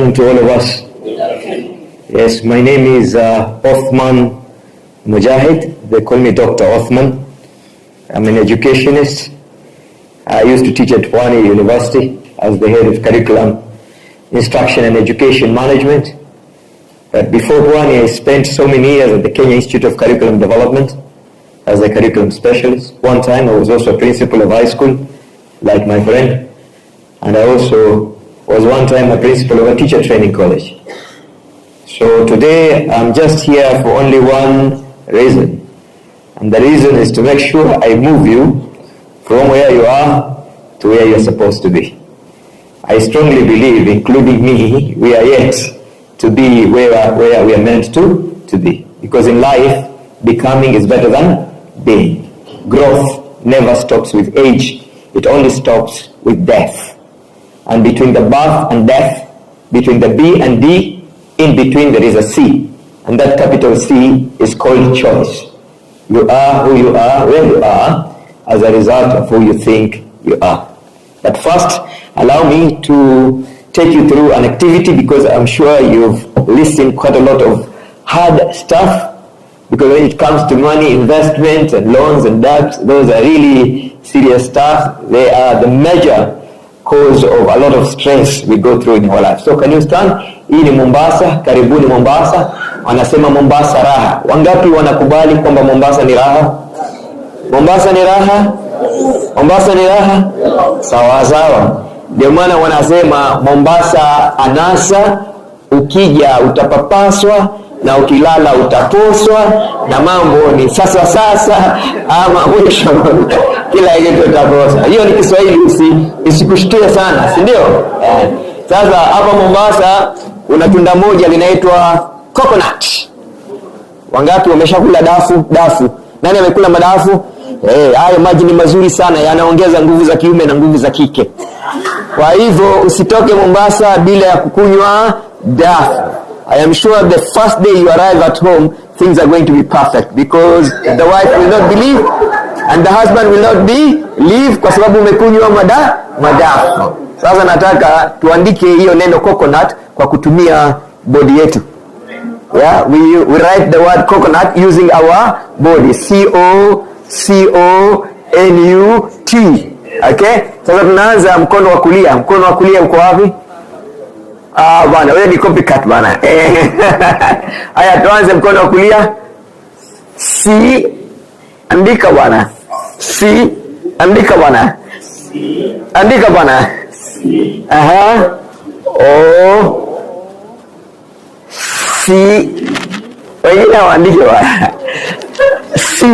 afternoon to all of us. Yes, my name is Othman Mujahid. They call me Dr. Othman. I'm an educationist. I used to teach at Wani University as the head of curriculum, instruction and education management. But before Wani, I spent so many years at the Kenya Institute of Curriculum Development as a curriculum specialist. One time I was also a principal of high school, like my friend. And I also was one time a principal of a teacher training college. So today I'm just here for only one reason. And the reason is to make sure I move you from where you are to where you're supposed to be. I strongly believe, including me, we are yet to be where we are meant to be. Because in life, becoming is better than being. Growth never stops with age. It only stops with death. And between the birth and death, between the B and D, in between there is a C. And that capital C is called choice. You are who you are, where you are, as a result of who you think you are. But first, allow me to take you through an activity, because I'm sure you've listened quite a lot of hard stuff, because when it comes to money, investment and loans and debts, those are really serious stuff. They are the major cause of a lot of stress we go through in our life. So can you stand? Hii ni Mombasa, karibuni Mombasa. Wanasema Mombasa raha. Wangapi wanakubali kwamba Mombasa ni raha? Mombasa ni raha? Mombasa ni raha? Sawa sawa. Ndio maana wanasema Mombasa anasa, ukija utapapaswa na ukilala utaposwa, na mambo ni sasa ama mwisho kila kitu utaposwa. Hiyo ni Kiswahili, isikushtue sana, si ndio? Sasa hapa Mombasa kuna tunda moja linaitwa coconut. Wangapi wameshakula dafu? Nani amekula madafu? Hayo maji ni mazuri sana, yanaongeza nguvu za kiume na nguvu za kike. Kwa hivyo usitoke Mombasa bila ya kukunywa dafu. I am sure the first day you arrive at home, things are going to be perfect, because the wife will not believe and the husband will not believe kwa sababu umekunywa madafu. Sasa nataka tuandike hiyo neno coconut kwa kutumia body yetu. Yeah, we write the word coconut using our body. C-O-C-O-N-U-T. Okay? Sasa tunaanza mkono wa kulia. Mkono wa kulia uko wapi? Bwana, wewe ni copycat bwana. Haya, tuanze mkono wa kulia. C, andika bwana. C, andika bwana. Andika bwana. Aha. O, C, wengine waandike bwana. C,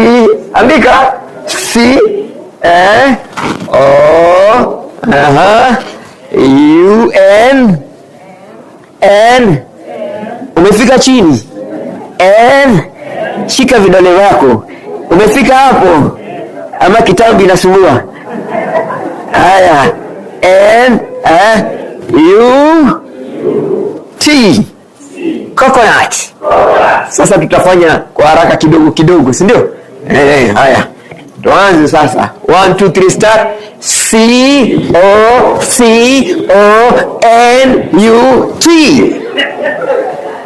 andika. C, O, aha. U, N, N, umefika chini. N, shika vidole vyako. Umefika hapo ama kitabu inasumbua? Haya, N, U, T, coconut. Sasa tutafanya kwa haraka kidogo, si ndio? Haya, tuanze sasa. 1 2 3 start. C-O-C-O-N-U-T.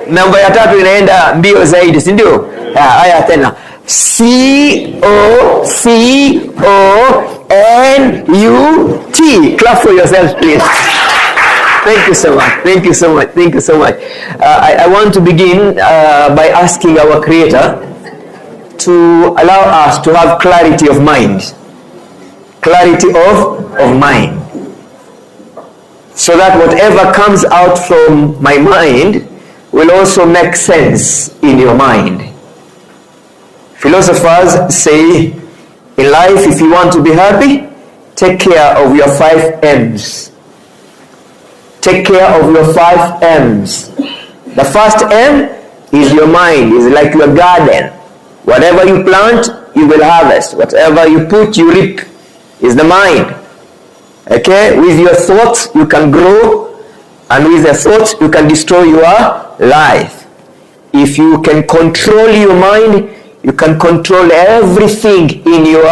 Namba ya 3 inaenda mbio zaidi, si ndio? Haya tena. C-O-C-O-N-U-T. Clap for yourselves, please. Thank you so much. I want to begin by asking our Creator to allow us to have clarity of mind. Clarity of mind. So that whatever comes out from my mind will also make sense in your mind. Philosophers say, in life, if you want to be happy, take care of your 5 M's. Take care of your 5 M's. The first M is your mind. It's like your garden. Whatever you plant, you will harvest. Whatever you put, you reap. Is the mind. Okay? With your thoughts, you can grow. And with your thoughts, you can destroy your life. If you can control your mind, you can control everything in your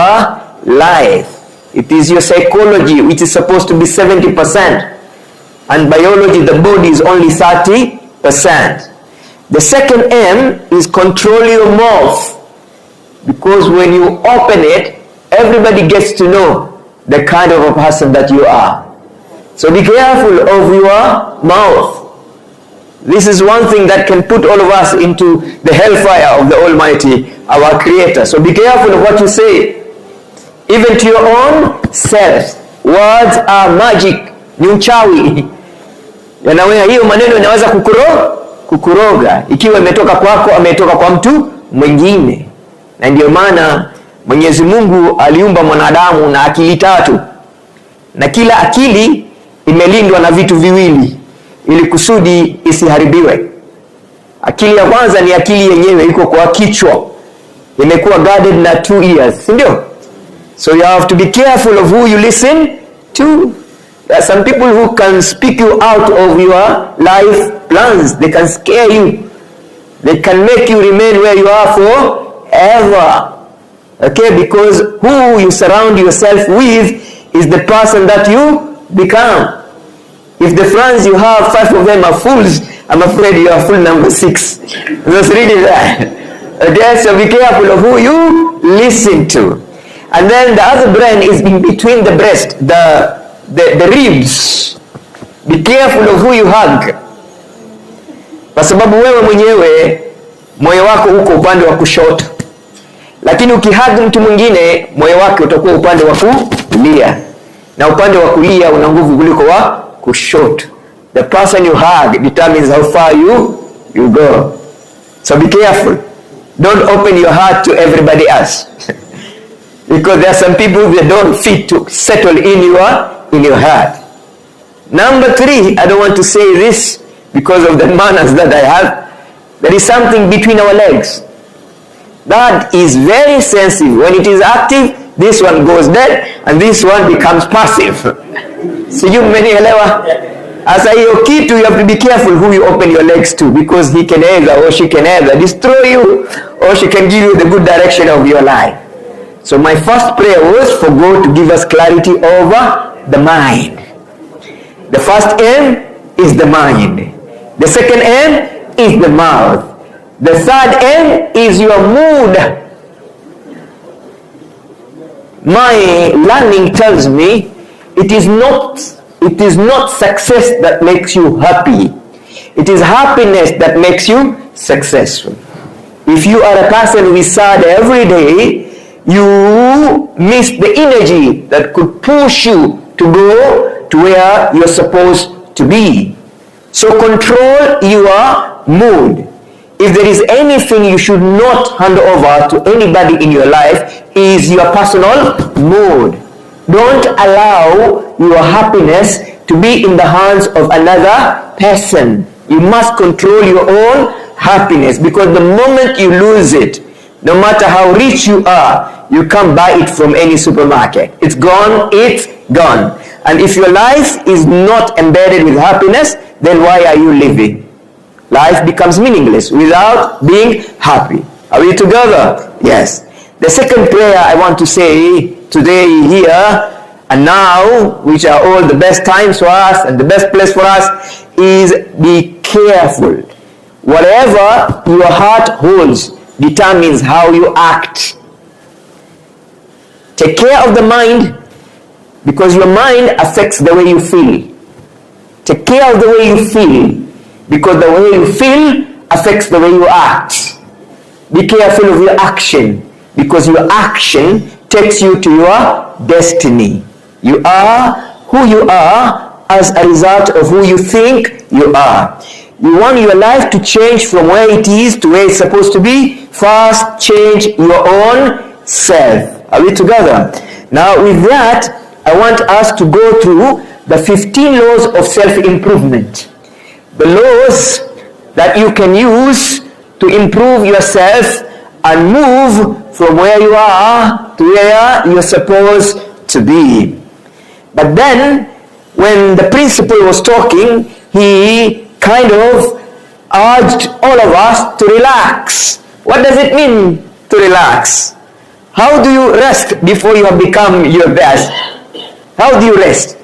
life. It is your psychology, which is supposed to be 70%. and biology, the body is only 30%. The second M is control your mouth, because when you open it, everybody gets to know the kind of a person that you are. So be careful of your mouth. This is one thing that can put all of us into the hellfire of the Almighty, our Creator. So be careful of what you say, even to your own self. Words are magic. Ni uchawi. Yanaweza, hiyo maneno inaweza kukuroga ikiwa imetoka kwako, ametoka kwa mtu mwingine. Na ndio maana Mwenyezi Mungu aliumba mwanadamu na akili 3, na kila akili imelindwa na vitu viwili ili kusudi isiharibiwe. Akili ya kwanza ni akili yenyewe, iko kwa kichwa, imekuwa guarded na 2 ears, si ndio? So you have to be careful of who you listen to. There are some people who can speak you out of your life plans. They can scare you. They can make you remain where you are forever. Okay, because who you surround yourself with is the person that you become. If the friends you have, 5 of them are fools, I'm afraid you are fool number 6. Just read it there. Okay, so be careful of who you listen to. And then the other brain is in between the breast, the ribs. Be careful of who you hug. Kwa sababu wewe mwenyewe moyo wako uko upande wa kushoto, lakini ukihug mtu mwingine moyo wake utakuwa upande wa kulia, na upande wa kulia una nguvu kuliko wa kushoto. The person you hug determines how far you go. So be careful. Don't open your heart to everybody else. Because there are some people that don't fit to settle in your heart. Number 3, I don't want to say this because of the manners that I have. There is something between our legs that is very sensitive. When it is active, this one goes dead and this one becomes passive. So you mmenielewa? As hiyo kitu, you have to be careful who you open your legs to, because he can either or she can either destroy you or she can give you the good direction of your life. So my first prayer was for God to give us clarity over the mind. The first M is the mind. The second M is the mouth. The third M is your mood. My learning tells me it is not success that makes you happy. It is happiness that makes you successful. If you are a person who is sad every day, you miss the energy that could push you to go to where you're supposed to be. So control your mood. If there is anything you should not hand over to anybody in your life, is your personal mood. Don't allow your happiness to be in the hands of another person. You must control your own happiness, because the moment you lose it, no matter how rich you are, you can't buy it from any supermarket. It's gone, it's gone. And if your life is not embedded with happiness, then why are you living? Life becomes meaningless without being happy. Are we together? Yes. The second prayer I want to say today, here and now, which are all the best times for us and the best place for us, is be careful. Whatever your heart holds determines how you act. Take care of the mind, because your mind affects the way you feel. Take care of the way you feel, because the way you feel affects the way you act. Be careful of your action, because your action takes you to your destiny. You are who you are as a result of who you think you are. You want your life to change from where it is to where it's supposed to be. First, change your own self. Are we together? Now, with that, I want us to go through the 15 laws of self-improvement. The laws that you can use to improve yourself and move from where you are to where you're supposed to be. But then, when the principal was talking, he kind of urged all of us to relax. What does it mean to relax? How do you rest before you have become your best? How do you rest?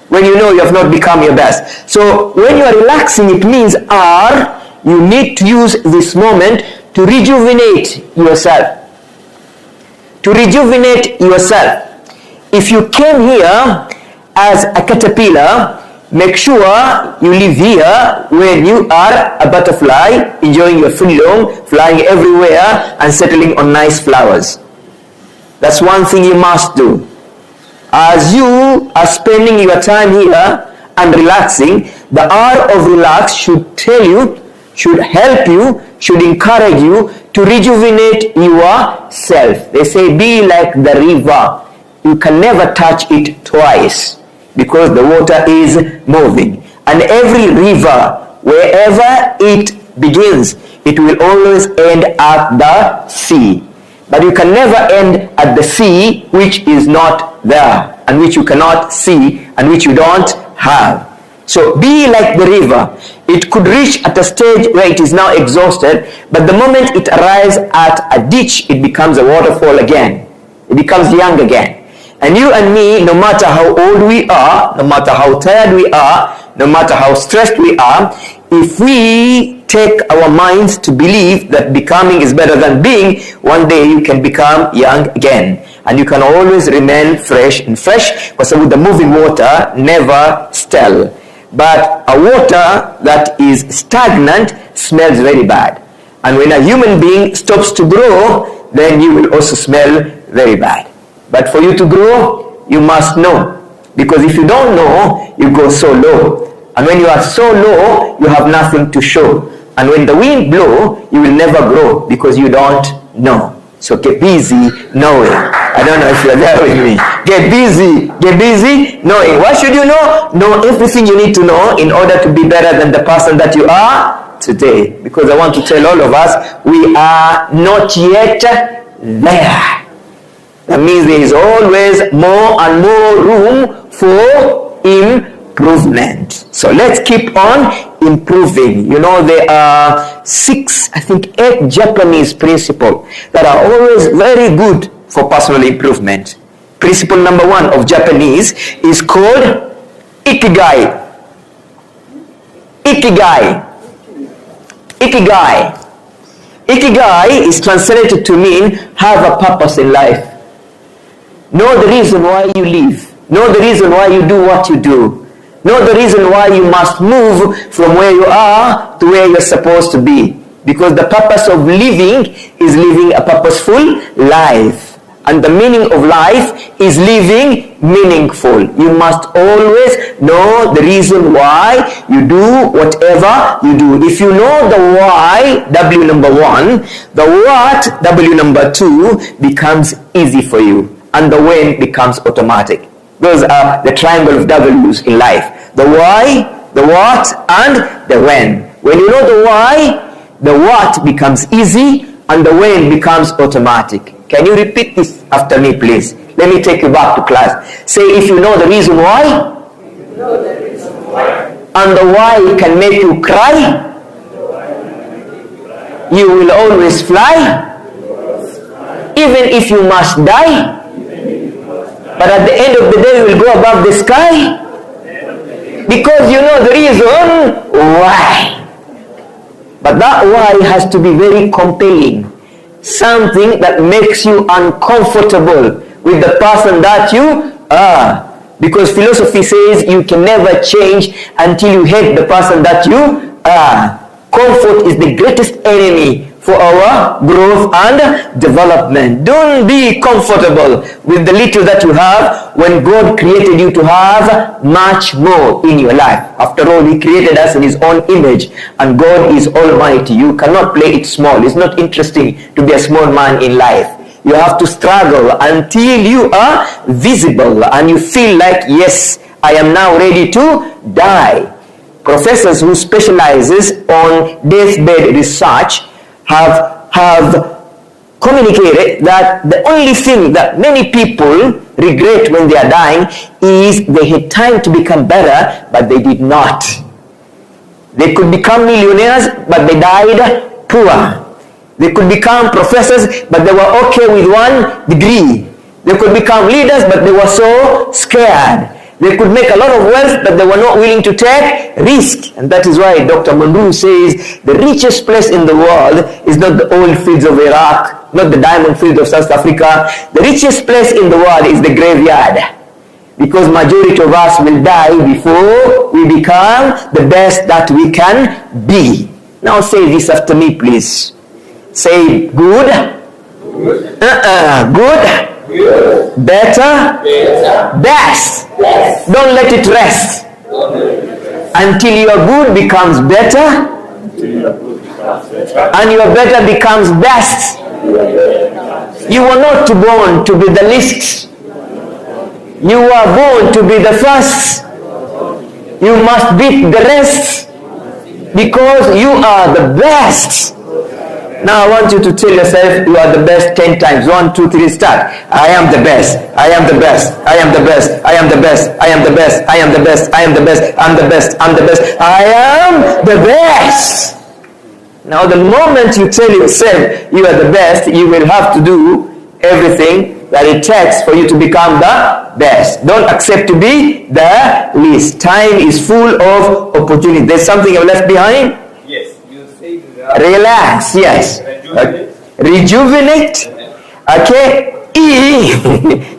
when you know you have not become your best. So when you are relaxing, it means you need to use this moment to rejuvenate yourself. To rejuvenate yourself. If you came here as a caterpillar, make sure you live here when you are a butterfly, enjoying your freedom, flying everywhere and settling on nice flowers. That's one thing you must do. As you are spending your time here and relaxing, the hour of relax should tell you, should help you, should encourage you to rejuvenate yourself. They say be like the river. You can never touch it twice because the water is moving. And every river, wherever it begins, it will always end at the sea. But you can never end at the sea which is not there, and which you cannot see, and which you don't have. So be like the river. It could reach at a stage where it is now exhausted, but the moment it arrives at a ditch, it becomes a waterfall again. It becomes young again. And you and me, no matter how old we are, no matter how tired we are, no matter how stressed we are, if we take our minds to believe that becoming is better than being, one day you can become young again. And you can always remain fresh, because the moving water never stale. But a water that is stagnant smells very bad. And when a human being stops to grow, then you will also smell very bad. But for you to grow, you must know. Because if you don't know, you go so low. And when you are so low, you have nothing to show. And when the wind blows, you will never grow because you don't know. So get busy knowing. I don't know if you're there with me. Get busy knowing. What should you know? Know everything you need to know in order to be better than the person that you are today. Because I want to tell all of us, we are not yet there. That means there is always more and more room for improvement. So let's keep on improving. You know, there are 8 Japanese principles that are always very good for personal improvement. Principle number 1 of Japanese is called Ikigai. Ikigai. Ikigai. Ikigai is translated to mean have a purpose in life. Know the reason why you live. Know the reason why you do what you do. Know the reason why you must move from where you are to where you're supposed to be. Because the purpose of living is living a purposeful life. And the meaning of life is living meaningful. You must always know the reason why you do whatever you do. If you know the why, W number 1, the what, W number 2, becomes easy for you. And the when becomes automatic. Those are the triangle of W's in life. The why, the what, and the when. When you know the why, the what becomes easy, and the when becomes automatic. Can you repeat this after me, please? Let me take you back to class. Say, if you know the reason why, and the why can make you cry, you will always fly, even if you must die. But at the end of the day, you will go above the sky because you know the reason why. But that why has to be very compelling. Something that makes you uncomfortable with the person that you are. Because philosophy says you can never change until you hate the person that you are. Comfort is the greatest enemy for our growth and development. Don't be comfortable with the little that you have when God created you to have much more in your life. After all, He created us in His own image, and God is almighty. You cannot play it small. It's not interesting to be a small man in life. You have to struggle until you are visible and you feel like, yes, I am now ready to die. Professors who specializes on deathbed research have communicated that the only thing that many people regret when they are dying is they had time to become better, but they did not. They could become millionaires, but they died poor. They could become professors, but they were okay with 1 degree. They could become leaders, but they were so scared. They could make a lot of wealth, but they were not willing to take risk. And that is why Dr. Mandu says the richest place in the world is not the oil fields of Iraq, not the diamond fields of South Africa. The richest place in the world is the graveyard. Because majority of us will die before we become the best that we can be. Now say this after me, please. Say good. Good. Good. Better. Best. Don't let it rest until your good becomes better and your better becomes best. You were not born to be the least. You were born to be the first. You must beat the rest because you are the best. Now I want you to tell yourself you are the best 10 times. 1, 2, 3, start. I am the best. I am the best. I am the best. I am the best. I am the best. I am the best. I am the best. I'm the best. I'm the best. I am the best. Now the moment you tell yourself you are the best, you will have to do everything that it takes for you to become the best. Don't accept to be the least. Time is full of opportunity. There's something I've left behind? Yes. You say that. Relax, yes. Rejuvenate. Okay. E.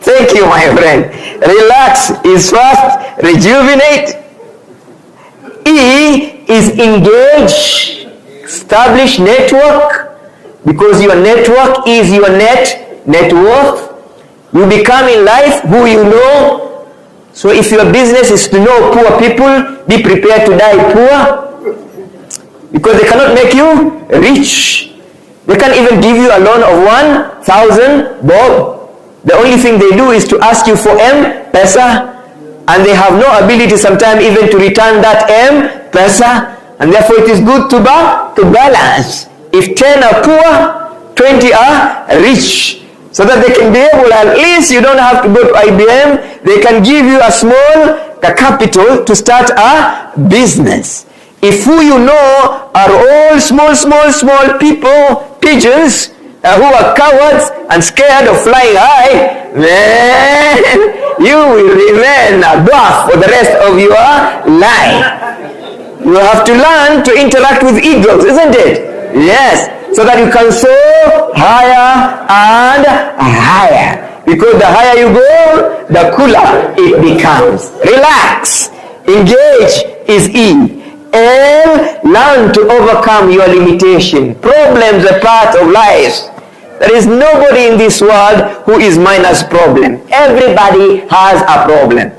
Thank you, my friend. Relax is first. Rejuvenate. E is engage. Establish network. Because your network is your net worth. You become in life who you know. So if your business is to know poor people, be prepared to die poor. Because they cannot make you rich. They can't even give you a loan of 1,000 bob. The only thing they do is to ask you for M-Pesa. And they have no ability sometimes even to return that M-Pesa. And therefore it is good to balance. If 10 are poor, 20 are rich. So that they can be able, at least you don't have to go to IBM. They can give you a small capital to start a business. If who you know are all small people, pigeons, who are cowards and scared of flying high, man, you will remain a dwarf for the rest of your life. You have to learn to interact with eagles, isn't it? Yes. So that you can soar higher and higher. Because the higher you go, the cooler it becomes. Relax. Engage is E. L, learn to overcome your limitation. Problems are part of life. There is nobody in this world who is minus problem. Everybody has a problem.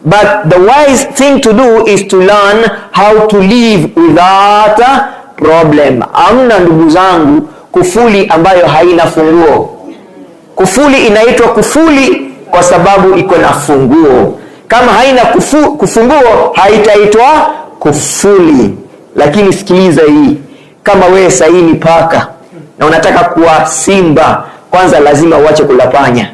But the wise thing to do is to learn how to live without a problem. Amna ndugu zangu kufuli ambayo haina funguo. Kufuli inaitwa kufuli kwa sababu iko na funguo. Kama haina kufunguo haitaitwa kufuli. Lakini sikiliza hii. Kama wewe sasa ni paka na unataka kuwa simba, kwanza lazima uache kula panya.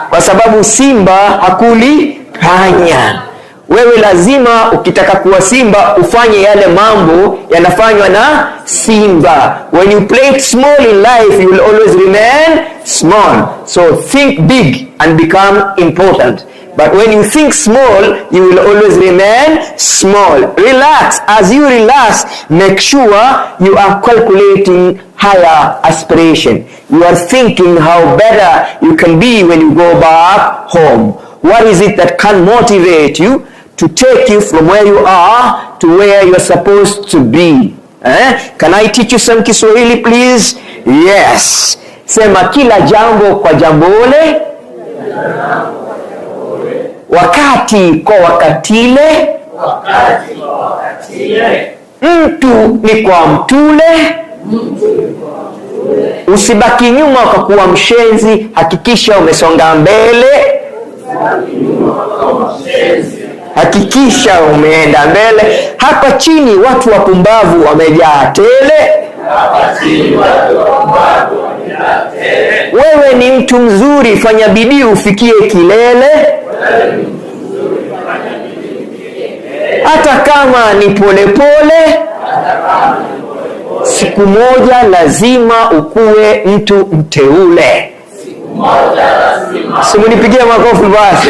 Kwa sababu simba hakuli panya. Wewe lazima ukitaka kuwa simba ufanye yale mambo yanafanywa na simba. When you play it small in life, you will always remain small. So think big and become important. But when you think small, you will always remain small. Relax. As you relax, make sure you are calculating higher aspiration. You are thinking how better you can be when you go back home. What is it that can motivate you to take you from where you are to where you're supposed to be? Can I teach you some Kiswahili, please? Yes. Sema kila jambo kwa jambole, wakati kwa wakatile, mtu ni kwa mtule, usibaki nyuma kwa kuwa mshenzi, hakikisha umesonga mbele. Hakikisha umeenda mbele. Hapa chini watu wapumbavu wamejaa tele. Wewe ni mtu mzuri, fanya bidii ufikie kilele. Hata kama ni polepole, siku moja lazima ukuwe mtu mteule. Simunipigie makofi basi.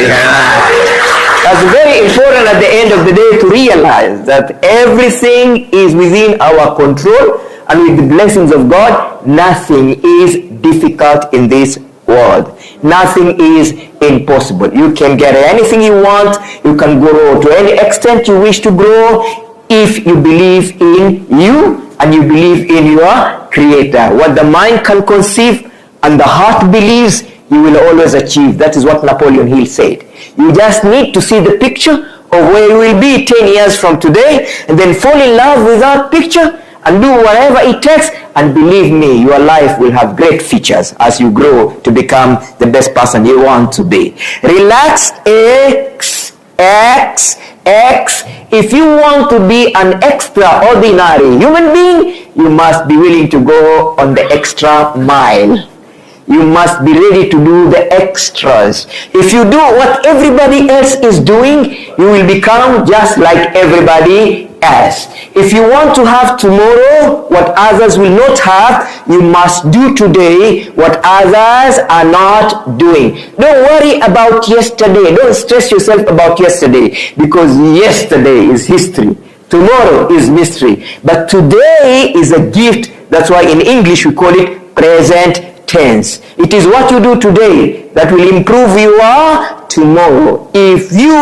That's very important at the end of the day to realize that everything is within our control, and with the blessings of God, nothing is difficult in this world. Nothing is impossible. You can get anything you want. You can grow to any extent you wish to grow if you believe in you and you believe in your Creator. What the mind can conceive and the heart believes, you will always achieve. That is what Napoleon Hill said. You just need to see the picture of where you will be 10 years from today, and then fall in love with that picture and do whatever it takes, and believe me, your life will have great features as you grow to become the best person you want to be. Relax, X. If you want to be an extraordinary human being, you must be willing to go on the extra mile. You must be ready to do the extras. If you do what everybody else is doing, you will become just like everybody else. If you want to have tomorrow what others will not have, you must do today what others are not doing. Don't worry about yesterday. Don't stress yourself about yesterday, because yesterday is history. Tomorrow is mystery. But today is a gift. That's why in English we call it present tense. It is what you do today that will improve your tomorrow. If you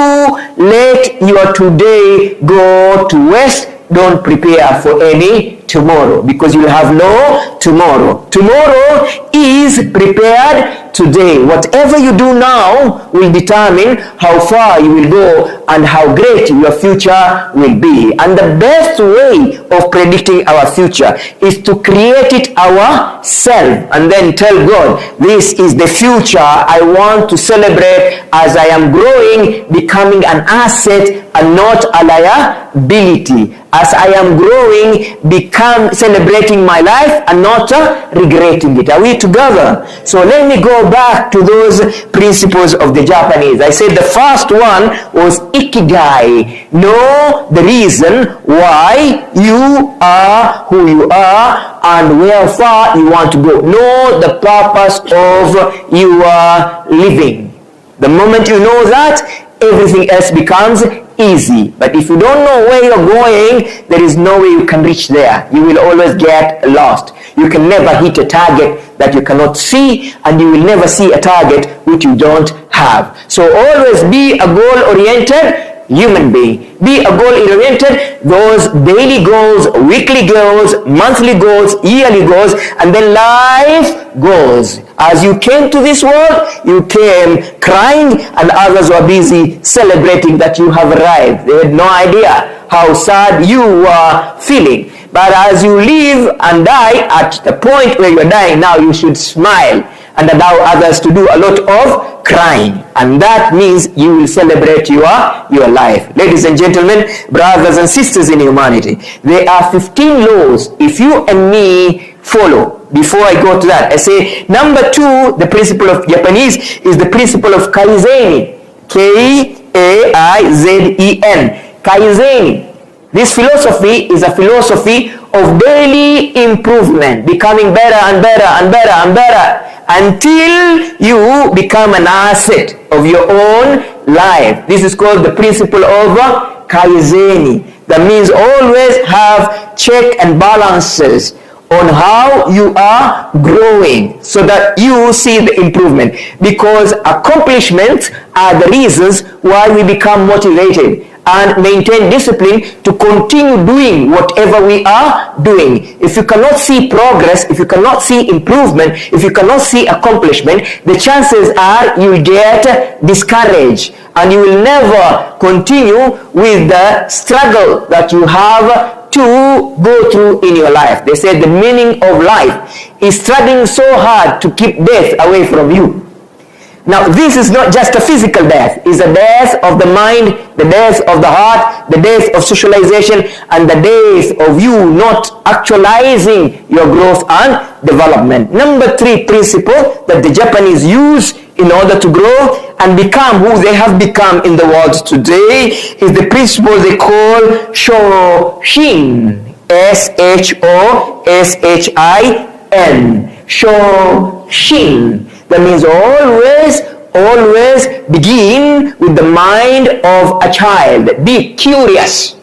let your today go to waste, don't prepare for any tomorrow, because you will have no tomorrow. Tomorrow is prepared today. Whatever you do now will determine how far you will go and how great your future will be. And the best way of predicting our future is to create it ourselves and then tell God, this is the future I want to celebrate as I am growing, becoming an asset and not a liability. As I am growing, become celebrating my life and not regretting it. Are we together? So let me go back to those principles of the Japanese. I said the first one was ikigai. Know the reason why you are who you are and where far you want to go. Know the purpose of your living. The moment you know that, everything else becomes easy. But if you don't know where you're going, there is no way you can reach there. You will always get lost. You can never hit a target that you cannot see, and you will never see a target which you don't have. So always be a goal-oriented human being. Be a goal-oriented, those daily goals, weekly goals, monthly goals, yearly goals, and then life goals. As you came to this world, you came crying, and others were busy celebrating that you have arrived. They had no idea how sad you were feeling. But as you live and die, at the point where you're dying now, you should smile and allow others to do a lot of crying. And that means you will celebrate your life. Ladies and gentlemen, brothers and sisters in humanity, there are 15 laws if you and me follow. Before I go to that, I say number 2, the principle of Japanese is the principle of Kaizen. K-A-I-Z-E-N. Kaizen. This philosophy is a philosophy of daily improvement, becoming better and better and better and better until you become an asset of your own life. This is called the principle of Kaizen. That means always have check and balances on how you are growing so that you see the improvement, because accomplishments are the reasons why we become motivated and maintain discipline to continue doing whatever we are doing. If you cannot see progress, if you cannot see improvement, if you cannot see accomplishment, the chances are you'll get discouraged and you will never continue with the struggle that you have to go through in your life. They say the meaning of life is struggling so hard to keep death away from you. Now, this is not just a physical death. It's a death of the mind, the death of the heart, the death of socialization, and the death of you not actualizing your growth and development. Number 3 principle that the Japanese use in order to grow and become who they have become in the world today is the principle they call Shoshin. S-H-O-S-H-I-N. Shoshin. That means always always begin with the mind of a child. Be curious.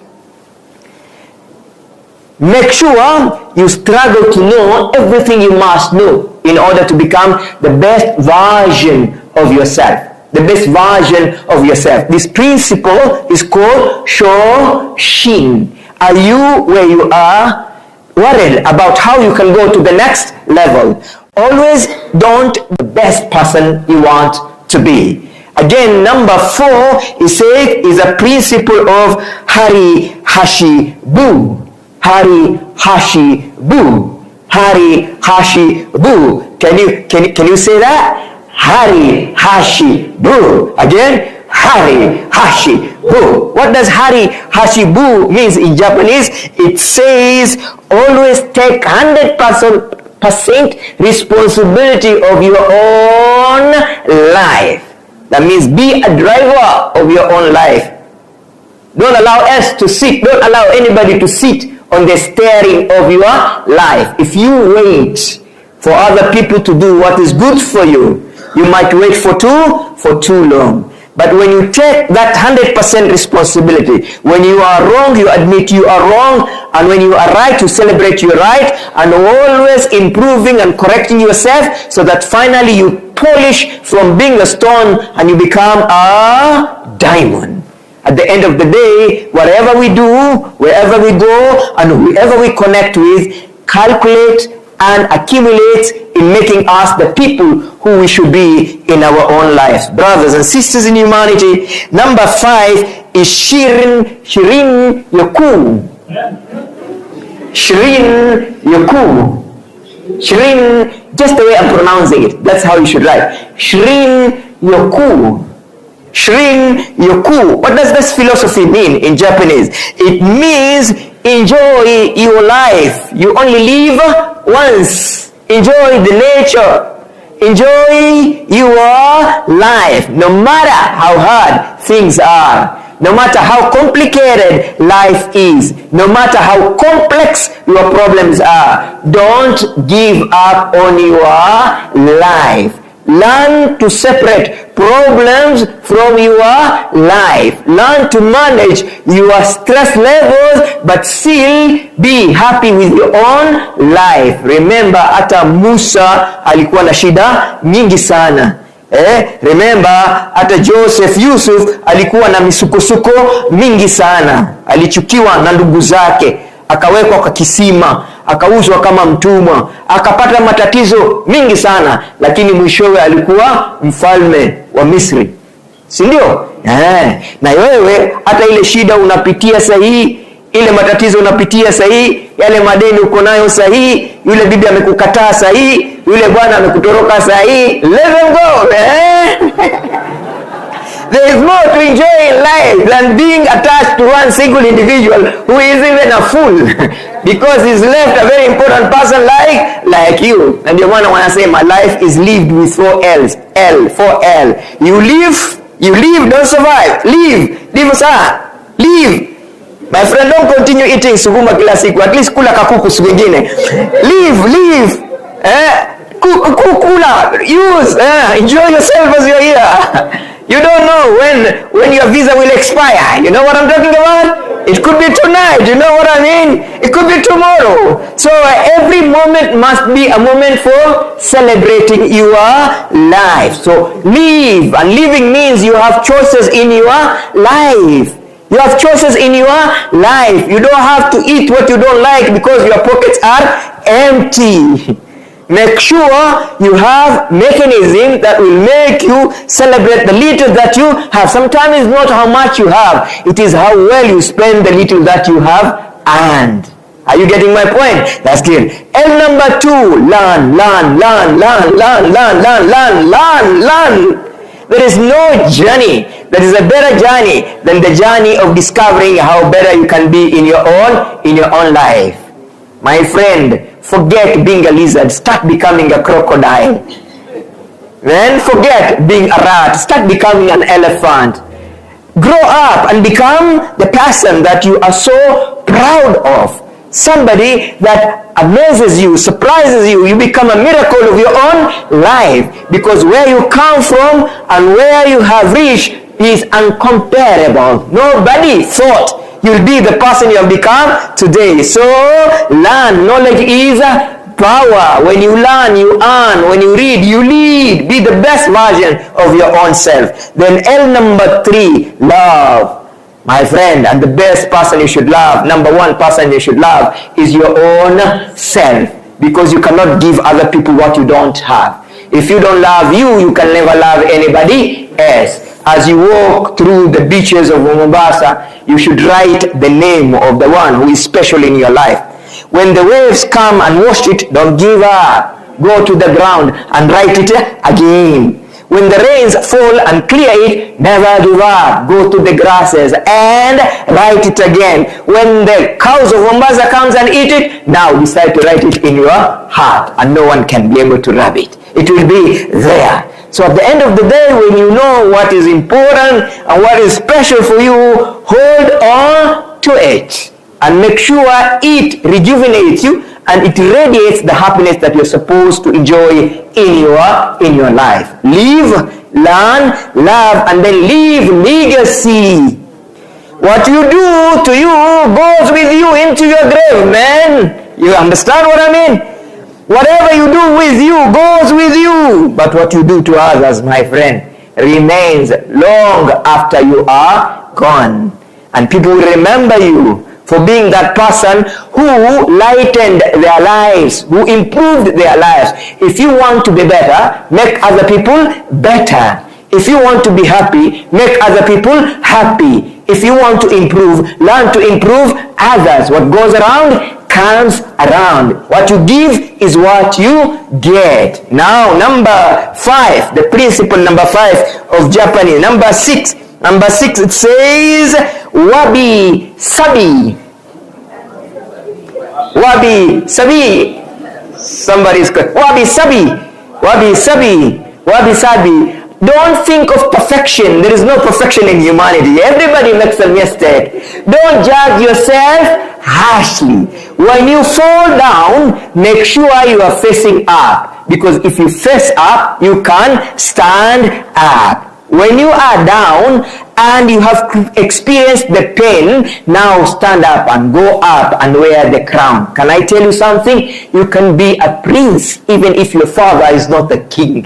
Make sure you struggle to know everything you must know in order to become the best version of yourself. The best version of yourself. This principle is called Shoshin. Are you where you are worried about how you can go to the next level? Always don't be the best person you want to be. Again, number 4 is a principle of Hari Hashi Bu. Hari Hashi Bu. Hari Hashi Bu. Can you say that? Hari Hashi Bu. Again, Hari Hashi Bu. What does Hari Hashi Bu means in Japanese? It says always take 100% responsibility of your own life. That means be a driver of your own life. Don't allow us to sit. Don't allow anybody to sit on the steering of your life. If you wait for other people to do what is good for you, you might wait for too long. But when you take that 100% responsibility, when you are wrong, you admit you are wrong, and when you are right, you celebrate your right, and always improving and correcting yourself so that finally you polish from being a stone and you become a diamond. At the end of the day, whatever we do, wherever we go, and whoever we connect with, calculate and accumulate in making us the people who we should be in our own lives. Brothers and sisters in humanity, number 5 is Shirin Yoku. Shirin Yoku. Shirin, just the way I'm pronouncing it, that's how you should write. Shirin Yoku. Shirin Yoku. What does this philosophy mean in Japanese? It means enjoy your life. You only live once. Enjoy the nature. Enjoy your life. No matter how hard things are. No matter how complicated life is. No matter how complex your problems are. Don't give up on your life. Learn to separate problems from your life. Learn to manage your stress levels, but still be happy with your own life. Remember, hata Musa alikuwa na shida nyingi sana. Remember, hata Yusuf alikuwa na misukosuko mingi sana. Alichukiwa na ndugu zake, akawekwa kwa kisima, akauzwa kama mtumwa, akapata matatizo mingi sana, lakini mwishowe alikuwa mfalme wa Misri. Si ndio? Na wewe hata ile shida unapitia sahihi, ile matatizo unapitia sahihi, yale madeni uko nayo sahihi, yule bibi amekukataa sahihi, yule bwana amekutoroka sahihi, let them go. There is more to enjoy in life than being attached to one single individual who is even a fool because he's left a very important person like you. And the one wanasema life is lived with 4 L's. L, 4 L. You live, don't survive. Live sir. Live. My friend, don't continue eating suguma kila siku. At least kula kakuku siku nyingine. Live. Kula. Use. Enjoy yourself as you're here. You don't know when your visa will expire. You know what I'm talking about? It could be tonight. You know what I mean? It could be tomorrow. So every moment must be a moment for celebrating your life. So live. And living means you have choices in your life. You have choices in your life. You don't have to eat what you don't like because your pockets are empty. Make sure you have mechanism that will make you celebrate the little that you have. Sometimes it's not how much you have. It is how well you spend the little that you have earned. Are you getting my point? That's clear. L number 2, learn. There is no journey that is a better journey than the journey of discovering how better you can be in your own life. My friend, forget being a lizard, start becoming a crocodile. Then forget being a rat, start becoming an elephant. Grow up and become the person that you are so proud of. somebody that amazes you, surprises you. You become a miracle of your own life, because where you come from and where you have reached is uncomparable. Nobody thought you'll be the person you have become today. So learn. Knowledge is power. When you learn, you earn. When you read, you lead. Be the best version of your own self. Then L number 3, love. My friend, and the best person you should love, number 1 person you should love is your own self, because you cannot give other people what you don't have. If you don't love you, you can never love anybody else. As you walk through the beaches of Mombasa, you should write the name of the one who is special in your life. When the waves come and wash it, don't give up. Go to the ground and write it again. When the rains fall and clear it, never give up. Go to the grasses and write it again. When the cows of Mombasa comes and eat it, now decide to write it in your heart, and no one can be able to rub it. It will be there. So at the end of the day, when you know what is important and what is special for you, hold on to it and make sure it rejuvenates you and it radiates the happiness that you're supposed to enjoy in your life. Live, learn, love, and then leave legacy. What you do to you goes with you into your grave, man. You understand what I mean? Whatever you do with you goes with you. But what you do to others, my friend, remains long after you are gone. And people will remember you for being that person who lightened their lives, who improved their lives. If you want to be better, make other people better. If you want to be happy, make other people happy. If you want to improve, learn to improve others. What goes around comes around. What you give is what you get. Now, number 5, the principle number 5 of Japanese. Number 6, it says, wabi sabi. Wabi sabi. Somebody's good. Wabi sabi. Wabi sabi. Wabi sabi. Don't think of perfection. There is no perfection in humanity. Everybody makes a mistake. Don't judge yourself harshly. When you fall down, make sure you are facing up. Because if you face up, you can stand up. When you are down and you have experienced the pain, now stand up and go up and wear the crown. Can I tell you something? You can be a prince even if your father is not the king.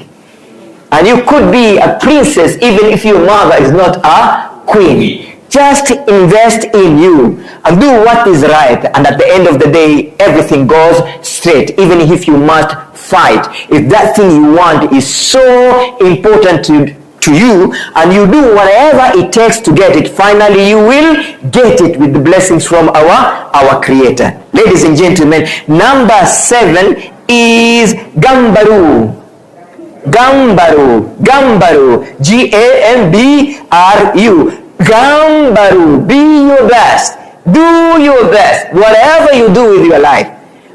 And you could be a princess even if your mother is not a queen. Just invest in you and do what is right. And at the end of the day, everything goes straight, even if you must fight. If that thing you want is so important to you, and you do whatever it takes to get it, finally you will get it with the blessings from our Creator. Ladies and gentlemen, number 7 is Gambaru. Gambaru. Gambaru. Gambaru. Gambaru. Be your best. Do your best. Whatever you do with your life,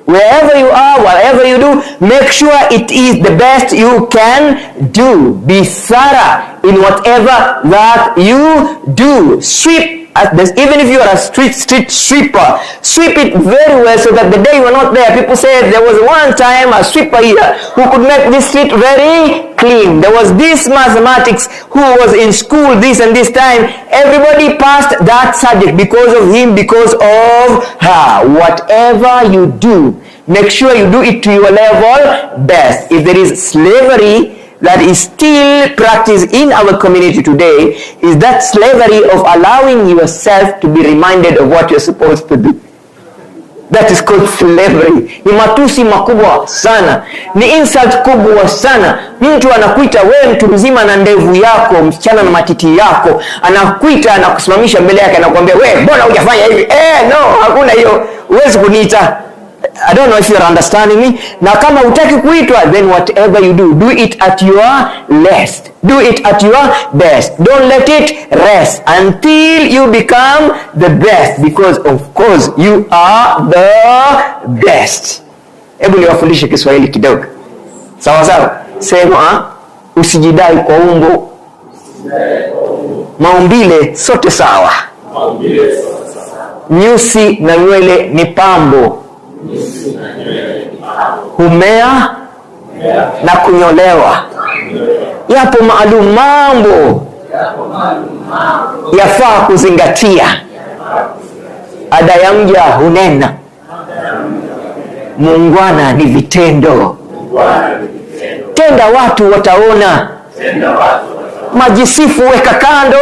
wherever you are, whatever you do, make sure it is the best you can do. Be thorough in whatever that you do. Sweep. Even if you are a street sweeper, sweep it very well so that the day you are not there, people say there was one time a sweeper here who could make this street very clean. There was this mathematics who was in school this and this time. Everybody passed that subject because of him, because of her. Whatever you do, make sure you do it to your level best. If there is slavery that is still practiced in our community today, is that slavery of allowing yourself to be reminded of what you're supposed to do. That is called slavery. Ni matusi makubwa sana, ni insult kubwa sana. Mtu anakuita wewe mtu mzima na ndevu yako, msichana na matiti yako, anakuita na kusimamisha mbele yake, anakuambia wewe mbona hujafanya hivi? No, hakuna hiyo, huwezi kuniita. I don't know if you're understanding me. Na kama hutaki kuitwa, then whatever you do, do it at your best. Do it at your best. Don't let it rest until you become the best, because of course you are the best. Hebu niwafundishe Kiswahili kidogo. Sawa sawa. Sema usijidai kwa umbo. Maumbile sote sawa. nyusi na nywele ni pambo, humea na kunyolewa. Yapo maalum mambo yafaa kuzingatia. Ada ya mja hunena, muungwana ni vitendo. Tenda watu wataona, majisifu weka kando.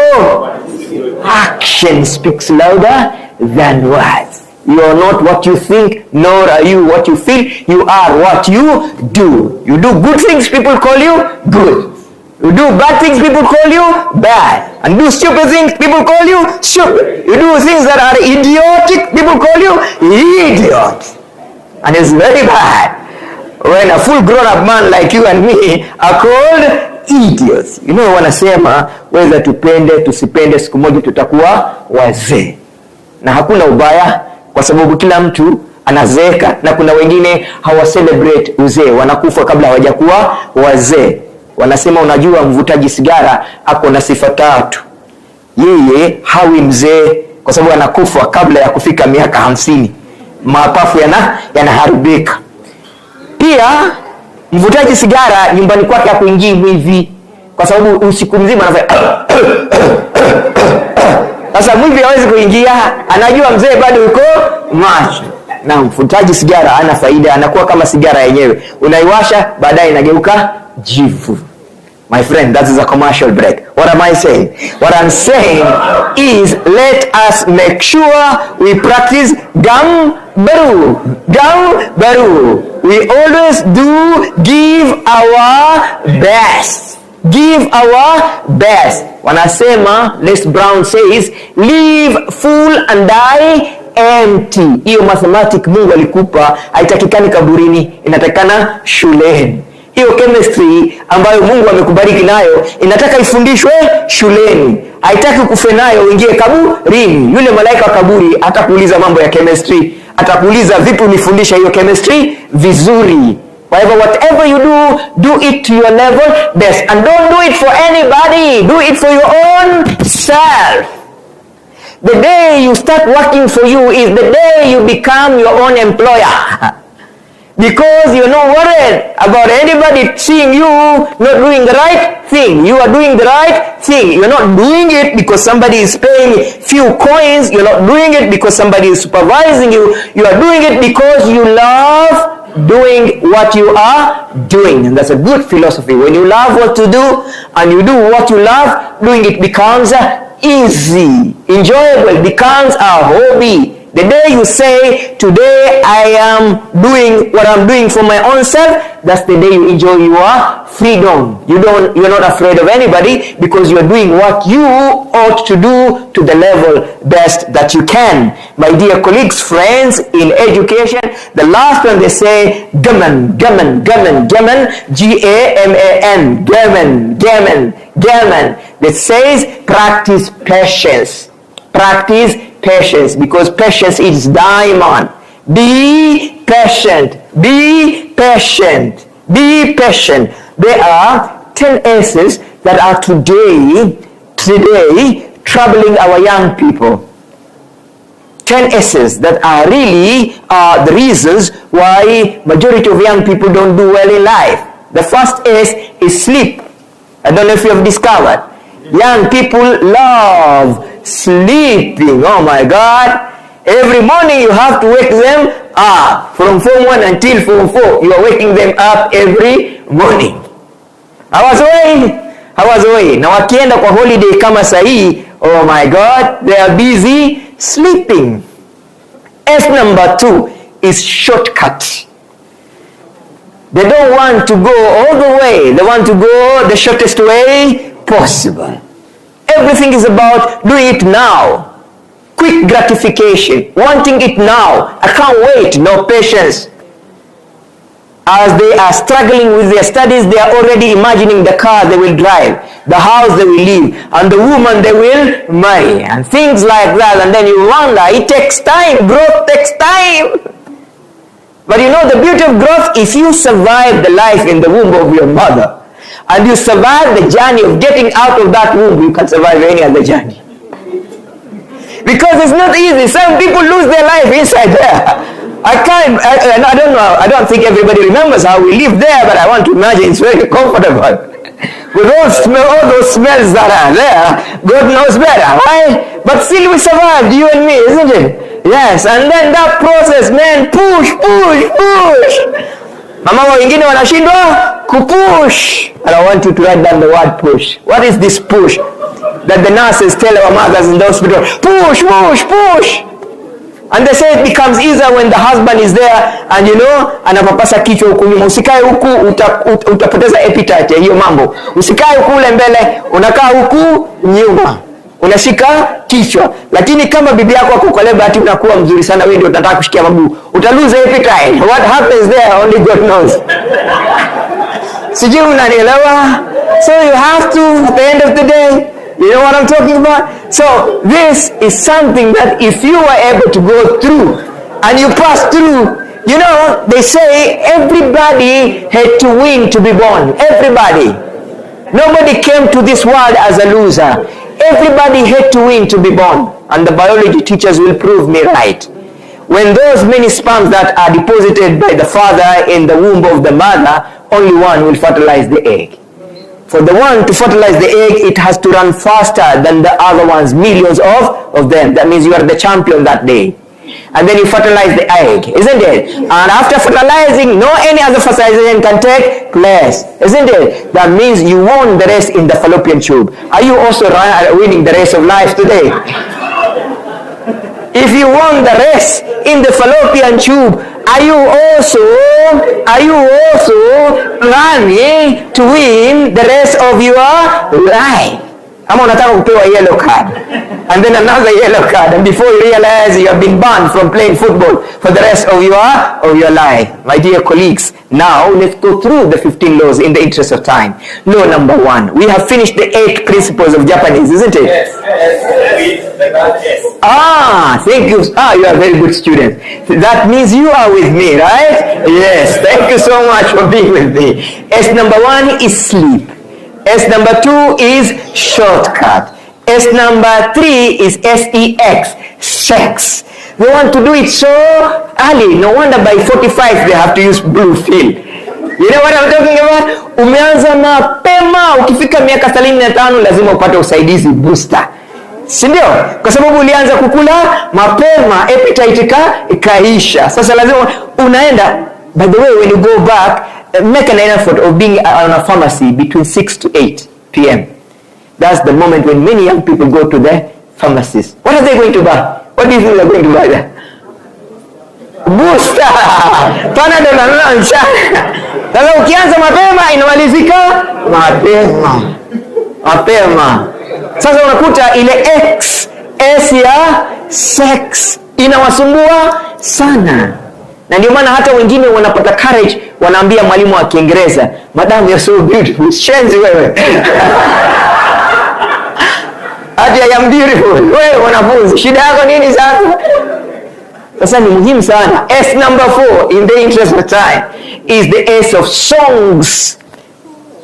Action speaks louder than words. You are not what you think, nor are you what you feel. You are what you do. You do good things, people call you good. You do bad things, people call you bad. And do stupid things, people call you stupid. You do things that are idiotic, people call you idiot. And it's very bad when a full grown-up man like you and me are called idiots. You know, wanasema weza tupende tusipende, siku moja tutakuwa wazee. Na hakuna ubaya, kwa sababu kila mtu anazeeka, na kuna wengine hawa celebrate uzee, wanakufa kabla hawajakuwa wazee. Wanasema, unajua mvutaji sigara ako na sifa 3. Yeye hawi mzee kwa sababu anakufa kabla ya kufika miaka 50. Mapafu yanaharibika. Pia mvutaji sigara nyumbani kwake hakuingii hivi, kwa sababu usiku mzima anafanya sasa mwivi hawezi kuingia, anajua mzee bado yuko macho. Na mvutaji sigara hana faida, anakuwa kama sigara yenyewe, unaiwasha baadaye inageuka jivu. My friend, that is a commercial break. What am I saying? What I'm saying is, let us make sure we practice Gambaru. Gambaru. We always do give our best. Give our best. Wanasema, Les Brown says, live full and die empty. Hiyo mathematics Mungu alikupa, haitakikani kaburini, inatakikana shuleni. Hiyo chemistry ambayo Mungu amekubariki nayo inataka ifundishwe shuleni. Haitaki kufe nayo uingie kaburini. Yule malaika wa kaburi atakuuliza mambo ya chemistry, atakuuliza vipi unifundisha hiyo chemistry vizuri. However, whatever you do, do it to your level best, and don't do it for anybody. Do it for your own self. The day you start working for you is the day you become your own employer. Because you're not worried about anybody seeing you not doing the right thing. You are doing the right thing. You're not doing it because somebody is paying few coins. You're not doing it because somebody is supervising you. You are doing it because you love doing what you are doing. And that's a good philosophy. When you love what to do and you do what you love, doing it becomes easy. Enjoyable becomes a hobby. The day you say, today I am doing what I'm doing for my own self, that's the day you enjoy your freedom. You're not afraid of anybody because you're doing what you ought to do to the level best that you can. My dear colleagues, friends in education, the last one they say, gaman, gaman, gaman, gaman, G-A-M-A-N, gaman, gaman, gaman. That says, practice patience. Practice patience, because patience is diamond. Be patient. Be patient. Be patient. There are 10 S's that are today troubling our young people. 10 S's that are really the reasons why majority of young people don't do well in life. The first S is sleep. I don't know if you have discovered. Young people love sleeping. Oh my God. Every morning you have to wake them up. From Form 1 until Form 4, you are waking them up every morning. Hawazoi. Na wakienda kwa holiday kama sahi, oh my God, they are busy sleeping. S number 2 is shortcut. They don't want to go all the way. They want to go the shortest way possible. Everything is about doing it now. Quick gratification. Wanting it now. I can't wait. No patience. As they are struggling with their studies, they are already imagining the car they will drive, the house they will live, and the woman they will marry, and things like that. And then you wonder, it takes time. Growth takes time. But you know the beauty of growth, if you survive the life in the womb of your mother, and you survive the journey of getting out of that womb, you can survive any other journey. Because it's not easy. Some people lose their life inside there. I don't know. I don't think everybody remembers how we lived there, but I want to imagine it's very comfortable. With all those smells that are there, God knows better, right? But still we survived, you and me, isn't it? Yes, and then that process, man, push. Mama wengine wanashindwa kupush. And I want you to write down the word push. What is this push? That the nurses tell our mothers in the hospital, push. And they say it becomes easier when the husband is there and anapapasa kichwa huku nyuma. Usikae huku utapoteza appetite ya hiyo mambo. Usikae huku ule mbele, unakaa huku nyuma. Unashika kichwa. Lakini kama bibi yako ako kwa leba ati unakuwa mzuri sana, wewe ndio utataka kushikia maguu. Utalose appetite. What happens there only God knows. Sijui unanielewa? So you have to, at the end of the day, you know what I'm talking about? So this is something that if you were able to go through and you pass through, they say everybody had to win to be born. Everybody. Nobody came to this world as a loser. Everybody had to win to be born. And the biology teachers will prove me right. When those many sperms that are deposited by the father in the womb of the mother, only one will fertilize the egg. For the one to fertilize the egg, it has to run faster than the other ones, millions of them. That means you are the champion that day. And then you fertilize the egg, isn't it? And after fertilizing, no any other fertilization can take place, isn't it? That means you won the race in the fallopian tube. Are you also winning the race of life today? If you won the race in the fallopian tube, are you also planning to win the rest of your life? Ama unataka kupewa yellow card and then another yellow card, and before you realize you have been banned from playing football for the rest of your life. My dear colleagues, now let's go through the 15 laws in the interest of time. Law number 1. We have finished the 8 principles of Japanese, isn't it? Yes. Thank you. You are a very good student. That means you are with me, right? Yes. Thank you so much for being with me. S number 1 is sleep. S number 2 is shortcut. S number 3 is SEX, sex. They want to do it so early. No wonder by 45 they have to use blue film. You know what I'm talking about? Umeanza mapema, ukifika miaka 35 lazima upate usaidizi booster. Si ndio? Kwa sababu ulianza kukula mapema, appetite ikaisha. Sasa lazima unaenda. By the way, when you go back, make an effort of being on a pharmacy between 6 to 8 p.m. That's the moment when many young people go to the pharmacies. What are they going to buy? What do you think they're going to buy there? Booster! Panadol na lunch. Sasa ukianza mapema inamalizika mapema. Sasa unakuta ile S ya sex inawasumbua sana. Na ndio maana hata wengine wanapata courage, wanaambia mwalimu wa Kiingereza, "Madam, you're so beautiful." Shenzi wewe. Ati I am beautiful. Wewe wanafunzi, shida yako nini sasa? Sasa ni muhimu sana. S number 4 in the interest of time is the S of songs.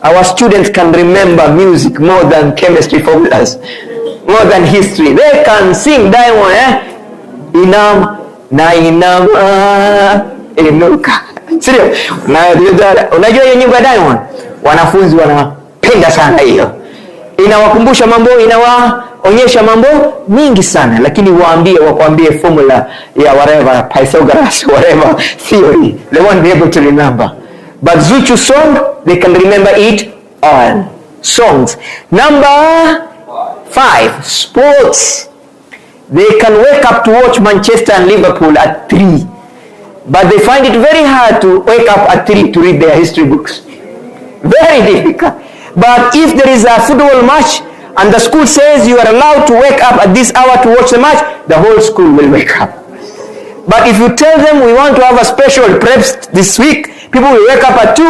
Our students can remember music more than chemistry formulas, more than history. They can sing Diamond, Inama inuka. Sio? Unajua hiyo nyimbo ya Diamond? Wanafunzi wanapenda sana hiyo. Inawakumbusha mambo, inawaonyesha mambo mingi sana, lakini wakwambie formula ya whatever Pythagoras, whatever theory, they won't be able to remember. But Zuchu song, they can remember it all. Songs. Number 5, sports. They can wake up to watch Manchester and Liverpool at 3. But they find it very hard to wake up at 3 to read their history books. Very difficult. But if there is a football match and the school says you are allowed to wake up at this hour to watch the match, the whole school will wake up. But if you tell them we want to have a special preps this week, people will wake up at 2,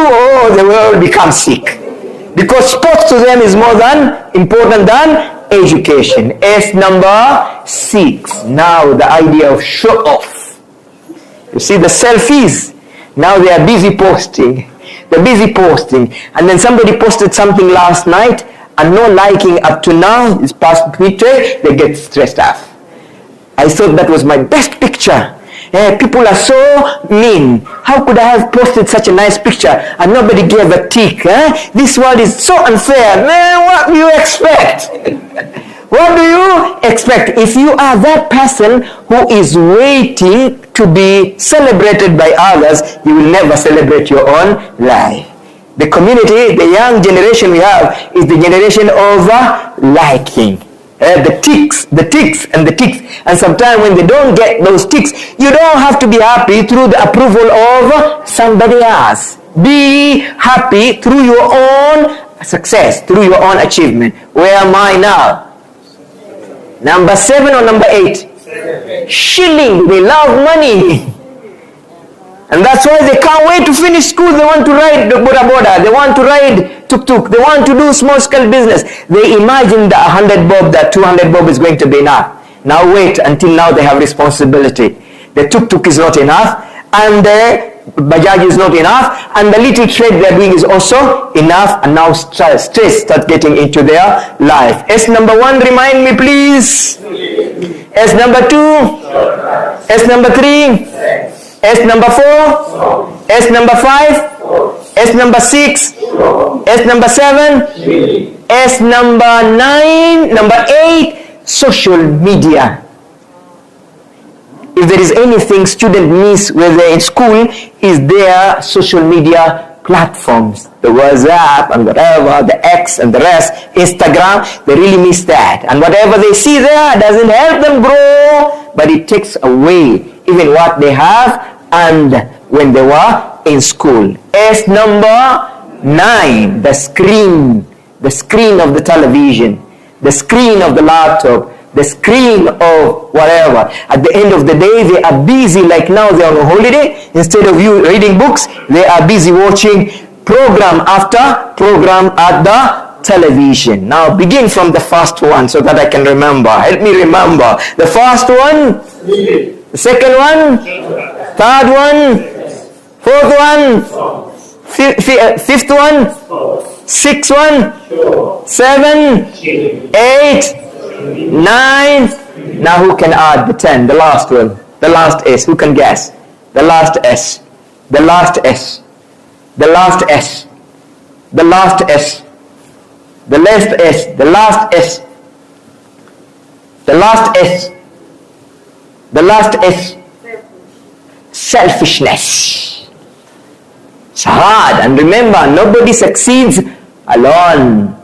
they will become sick. Because sports to them is more important than education. S number 6. Now the idea of show off. You see the selfies. Now they are busy posting. They're busy posting. And then somebody posted something last night and no liking up to now. It's past picture. They get stressed out. I thought that was my best picture. People are so mean. How could I have posted such a nice picture and nobody gave a tick? This world is so unfair. Man, what do you expect? What do you expect? If you are that person who is waiting to be celebrated by others, you will never celebrate your own life. The community, the young generation we have, is the generation of liking. The ticks. And sometimes when they don't get those ticks, you don't have to be happy through the approval of somebody else. Be happy through your own success, through your own achievement. Where am I now? Number 7 or number 8? Shilling. They love money. And that's why they can't wait to finish school. They want to ride the boda boda. They want to ride tuk-tuk. They want to do small-scale business. They imagine that 100 bob, that 200 bob is going to be enough. Now wait until now they have responsibility. The tuk-tuk is not enough. And the bajaj is not enough. And the little trade they're doing is also enough. And now stress starts getting into their life. S number 1, remind me please. S number 2. S number 3. S number 4, S number 5, S number 6, S number 7, S number 9, number 8, social media. If there is anything students miss when they're in school, is their social media platforms. The WhatsApp and whatever, the X and the rest, Instagram, they really miss that. And whatever they see there doesn't help them grow, but it takes away even what they have and when they were in school. S number 9, the screen of the television, the screen of the laptop, the screen of whatever. At the end of the day, they are busy, like now they are on holiday. Instead of you reading books, they are busy watching program after program at the television. Now begin from the first one so that I can remember. Help me remember. The first one, the second one, third one, fourth one, fifth one, sixth one, 7, 8, 9. Now who can add the 10? The last one. The last S. Who can guess? The last S. The last S. The last S. The last S. The last S. The last S. The last S. The last S. Selfishness. It's hard. And remember, nobody succeeds alone.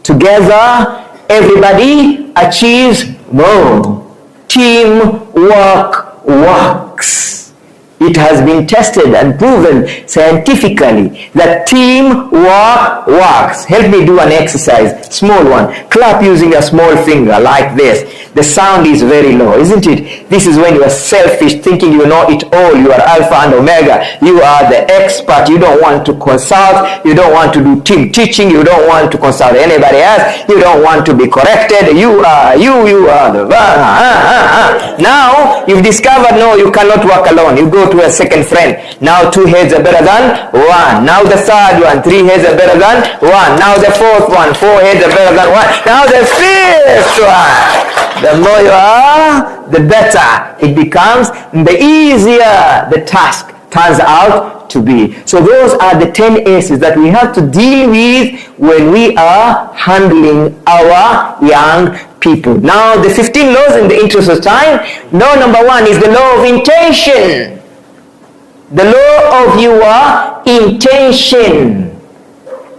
Together, everybody achieves more. Teamwork works. It has been tested and proven scientifically that teamwork works. Help me do an exercise, small one. Clap using a small finger like this. The sound is very low, isn't it? This is when you are selfish, thinking you know it all. You are alpha and omega. You are the expert. You don't want to consult. You don't want to do team teaching. You don't want to consult anybody else. You don't want to be corrected. You are the... Now, you've discovered, no, you cannot work alone. You go to a second friend. Now 2 heads are better than 1. Now the third one, 3 heads are better than 1. Now the fourth one, 4 heads are better than 1. Now the fifth one. The more you are, the better it becomes, the easier the task turns out to be. So those are the 10 S's that we have to deal with when we are handling our young people. Now the 15 laws, in the interest of time. Law number 1 is the law of intention. The law of your intention.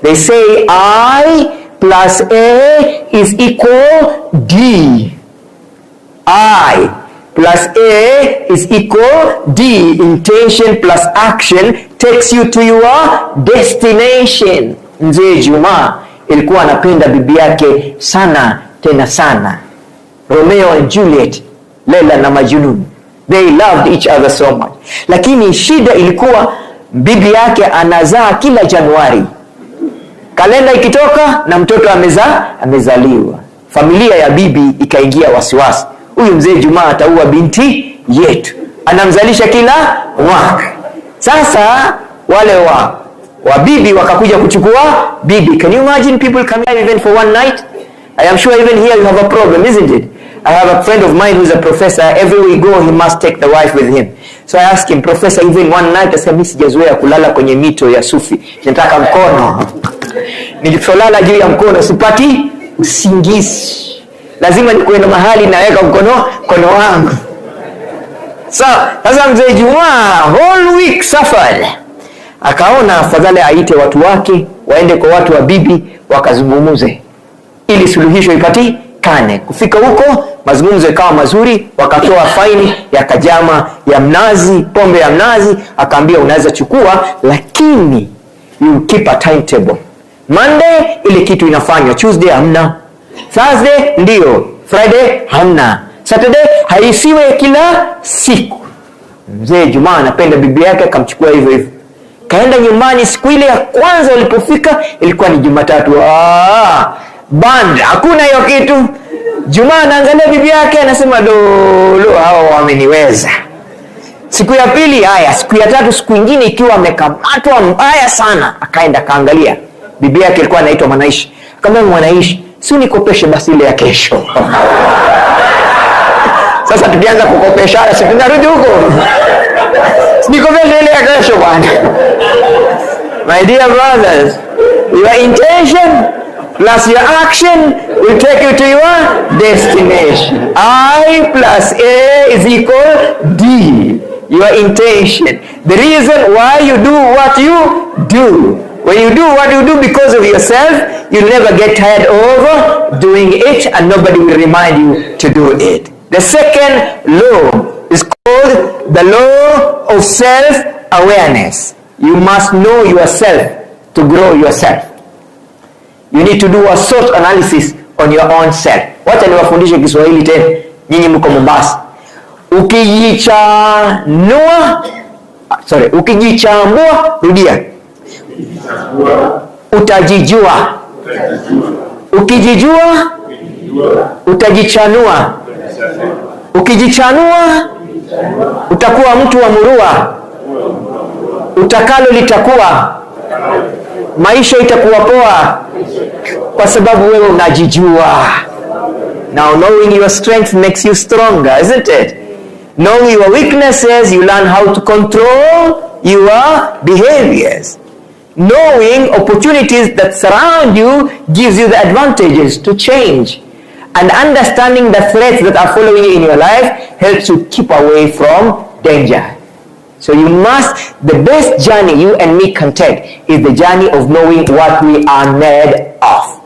They say I plus A is equal D. I plus A is equal D. Intention plus action takes you to your destination. Mzee Juma ilikuwa anapenda bibi yake sana tena sana. Romeo and Juliet, Leila na Majnun. They loved each other so much. Lakini shida ilikuwa bibi yake anazaa kila Januari. Kalenda ikitoka na mtoto amezaliwa. Familia ya bibi ikaingia wasiwasi. Huyu mzee Juma ataua binti yetu. Anamzalisha kila mwaka. Sasa wale wa bibi wakakuja kuchukua bibi. Can you imagine people coming even for one night? I am sure even here you have a problem, isn't it? I have a friend of mine who's a professor. Everywhere we go, he must take the wife with him. So I asked him, Professor, even one night, asema mimi sijazoea kulala kwenye mito ya Sufi. Nataka mkono. Nilipolala juu ya mkono sipati usingizi. Lazima nikuenda mahali naweka mkono wangu. So, sasa mzee Juma whole week suffered. Akaona afadhali aite watu wake waende kwa watu wa bibi wakazungumuze ili suluhisho ipatikane. Kufika huko mazungumzo yakawa mazuri, wakatoa faini ya kajama ya mnazi, pombe ya mnazi, akaambia unaweza chukua lakini you keep a timetable. Monday ile kitu inafanywa, Tuesday hamna, Thursday ndio, Friday hamna, Saturday haisiwe kila siku. Mzee Juma anapenda bibi yake, akamchukua hivyo hivyo. Kaenda nyumbani, siku ile ya kwanza walipofika ilikuwa ni Jumatatu. Band, hakuna hiyo kitu. Juma anaangalia bibi yake anasema lo hao wameniweza. Siku ya pili haya, siku ya tatu, siku nyingine ikiwa amekamatwa mbaya sana, akaenda kaangalia. Bibi yake alikuwa anaitwa Manaishi. Akamwambia Manaishi, si unikopeshe basi ile ya kesho. Sasa tukianza kukopeshana, si tunarudi huko. Nikopeshe ile ya kesho bwana. My dear brothers, your intention plus your action will take you to your destination. I plus A is equal D. Your intention. The reason why you do what you do. When you do what you do because of yourself, you'll never get tired of doing it and nobody will remind you to do it. The second law is called the law of self-awareness. You must know yourself to grow yourself. You need to do a SWOT analysis on your own self. Wacha niwafundishe Kiswahili tena, nyinyi mko Mombasa. Ukijichambua, rudia. Utajijua. Ukijijua, utajichanua. Ukijichanua, utakuwa mtu wa murua. Utakalo litakuwa. Maisha itakuwa poa kwa sababu wewe unajijua. Now knowing your strength makes you stronger, isn't it? Knowing your weaknesses, you learn how to control your behaviors. Knowing opportunities that surround you gives you the advantages to change. And understanding the threats that are following you in your life helps you keep away from danger. So you must, the best journey you and me can take is the journey of knowing what we are made of.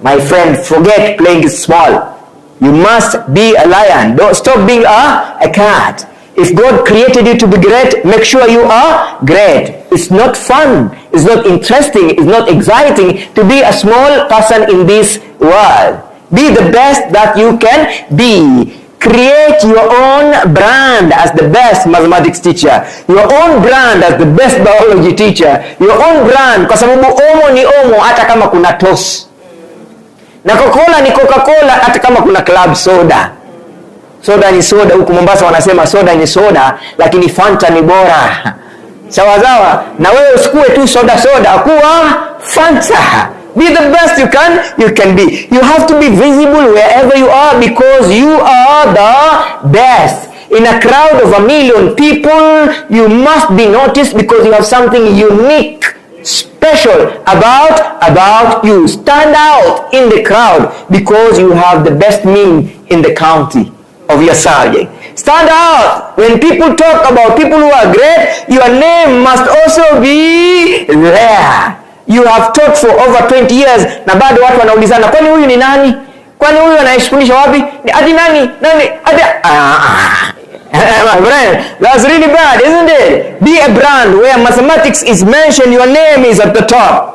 My friend, forget playing small. You must be a lion. Don't stop being a cat. If God created you to be great, make sure you are great. It's not fun. It's not interesting. It's not exciting to be a small person in this world. Be the best that you can be. Create your own brand as the best mathematics teacher. Your own brand as the best biology teacher. Your own brand, kwa sababu omo ni omo hata kama kuna toss. Na Coca-Cola ni Coca-Cola hata kama kuna club soda. Soda ni soda, huku Mombasa wanasema soda ni soda, lakini Fanta ni bora. Sawa sawa, na wewe usikue tu soda, kuwa Fanta. Be the best you can be. You have to be visible wherever you are because you are the best. In a crowd of 1 million people, you must be noticed because you have something unique, special about you. Stand out in the crowd because you have the best meal in the county of your subject. Stand out. When people talk about people who are great, your name must also be there. You have taught for over 20 years na bado watu wanaulizana kwani huyu ni nani? Kwani huyu anaishifundisha wapi? Ati nani? Ati my friend, that's really bad, isn't it? Be a brand where mathematics is mentioned, your name is at the top.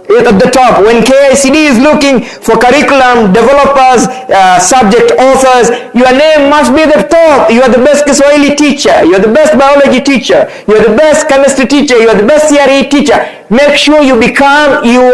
At the top. When KICD is looking for curriculum developers, subject authors, your name must be at the top. You are the best Kiswahili teacher. You are the best biology teacher. You are the best chemistry teacher. You are the best CRE teacher. Make sure you become your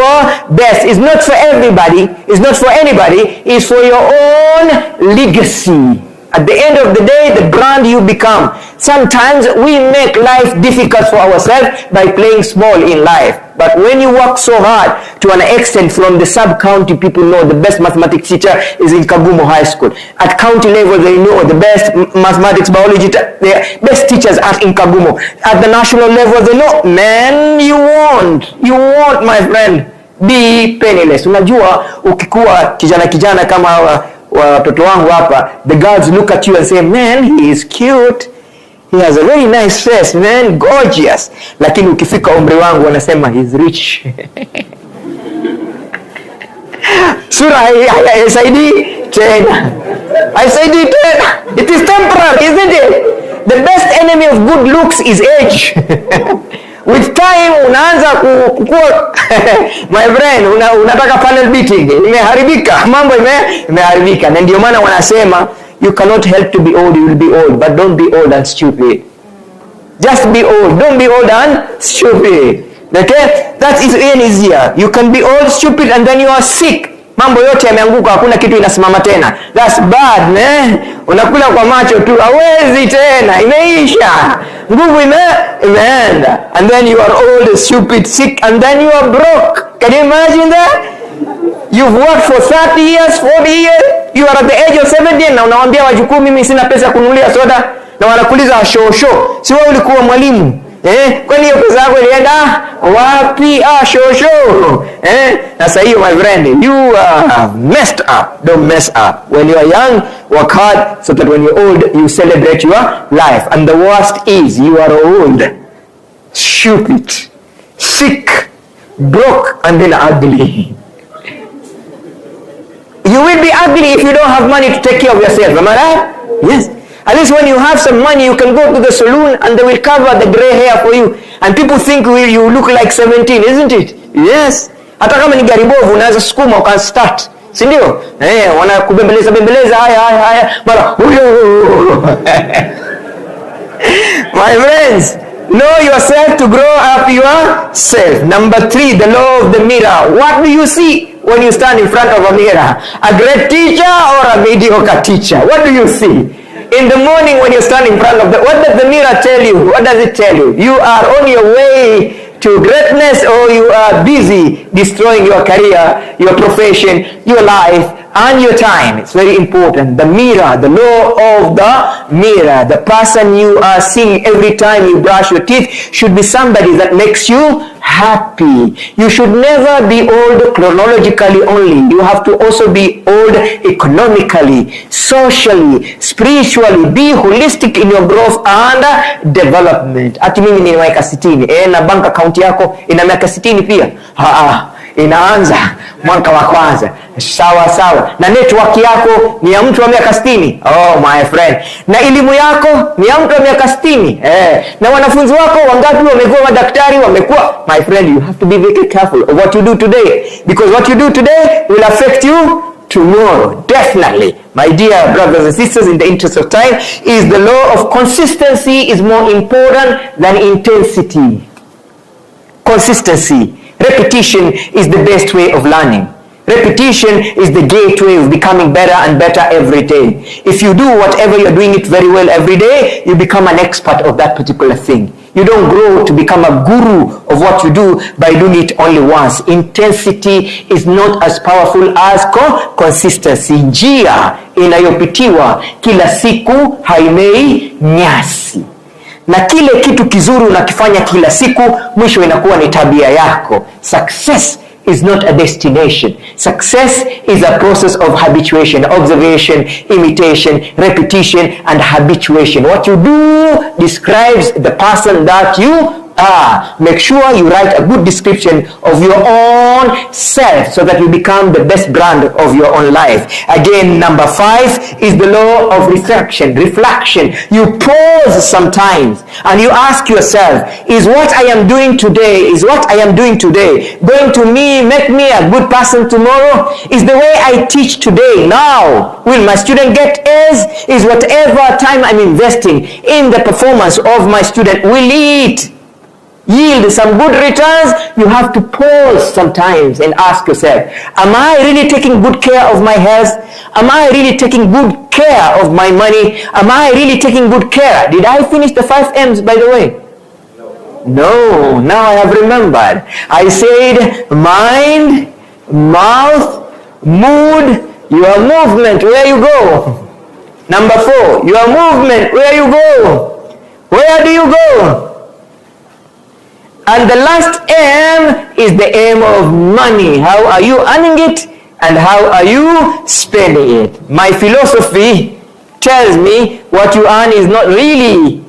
best. It's not for everybody. It's not for anybody. It's for your own legacy. At the end of the day, the brand you become. Sometimes we make life difficult for ourselves by playing small in life. But when you work so hard to an extent, from the sub-county, people know the best mathematics teacher is in Kagumo High School. At county level, they know the best mathematics, biology, the best teachers are in Kagumo. At the national level, they know, man, you want, my friend, be penniless. Unajua, ukikuwa kijana kama watoto wangu hapa, the girls look at you and say, man, he is cute. He has a very nice face, man, gorgeous. Lakini ukifika umri wangu wanasema he's rich. Sura haisaidii tena. Haisaidii tena. It is temporary, isn't it? The best enemy of good looks is age. With time unaanza kukua my friend, unataka panel beating. Imeharibika, mambo imeharibika. Na ndio maana wanasema you cannot help to be old, you will be old, but don't be old and stupid. Just be old, don't be old and stupid. Okay? That is easier. You can be old, stupid, and then you are sick. Mambo yote yameanguka, hakuna kitu inasimama tena. That's bad, man. Unakula kwa macho tu, hawezi tena, imeisha. Nguvu imeenda. And then you are old, stupid, sick, and then you are broke. Can you imagine that? You've worked for 30 years, 40 years, you are at the age of 70 na unawaambia wajukuu mimi sina pesa kununulia soda, na wanakuuliza shosho, si wewe ulikuwa mwalimu? Kwani hiyo pesa yako ilienda wapi? Shosho. Sasa hiyo my friend, you are messed up. Don't mess up. When you are young, work hard so that when you're old, you celebrate your life. And the worst is you are old, stupid, sick, broke, and then ugly. You will be ugly if you don't have money to take care of yourself. Am I right? Yes. At least when you have some money, you can go to the salon and they will cover the gray hair for you. And people think you look like 17, isn't it? Yes. Hata kama ni gari bovu, unaweza sukuma uka start. Si ndio? Wanakubembeleza haya. Mara huyo. My friends, know yourself to grow up yourself. Number 3, the law of the mirror. What do you see when you stand in front of a mirror? A great teacher or a mediocre teacher? What do you see? In the morning when you stand in front of what does the mirror tell you? What does it tell you? You are on your way to greatness, or you are busy destroying your career, your profession, your life, and your time. It's very important. The mirror, the law of the mirror. The person you are seeing every time you brush your teeth should be somebody that makes you happy. You should never be old chronologically only. You have to also be old economically, socially, spiritually. Be holistic in your growth and development. Ati mimi ni miaka 60. Na bank account yako ina miaka 60 pia. Inaanza mwaka wa kwanza. Sawa. Na network yako ni ya mtu wa miaka 60. Oh my friend. Na elimu yako ni ya mtu wa miaka 60. Na wanafunzi wako wangapi wamekuwa madaktari, wamekuwa. My friend, you have to be very careful of what you do today, because what you do today will affect you tomorrow. Definitely. My dear brothers and sisters, in the interest of time, is the law of consistency is more important than intensity. Consistency. Repetition is the best way of learning. Repetition is the gateway of becoming better and better every day. If you do whatever you're doing it very well every day, you become an expert of that particular thing. You don't grow to become a guru of what you do by doing it only once. Intensity is not as powerful as consistency. Njia inayopitiwa kila siku haimei nyasi. Na kile kitu kizuri unakifanya kila siku, mwisho inakuwa ni tabia yako. Success is not a destination. Success is a process of habituation, observation, imitation, repetition, and habituation. What you do describes the person that you are. Make sure you write a good description of your own self so that you become the best brand of your own life. Again, number 5 is the law of reflection. You pause sometimes and you ask yourself, is what I am doing today going to make me a good person tomorrow? Is the way I teach today now, will my student get A's? Is whatever time I'm investing in the performance of my student, will it yield some good returns, you have to pause sometimes and ask yourself, am I really taking good care of my health? Am I really taking good care of my money? Am I really taking good care? Did I finish the 5 M's, by the way? No, now I have remembered. I said mind, mouth, mood, your movement, where you go. Number 4, your movement, where you go. Where do you go? And the last M is the M of money. How are you earning it and how are you spending it? My philosophy tells me what you earn is not really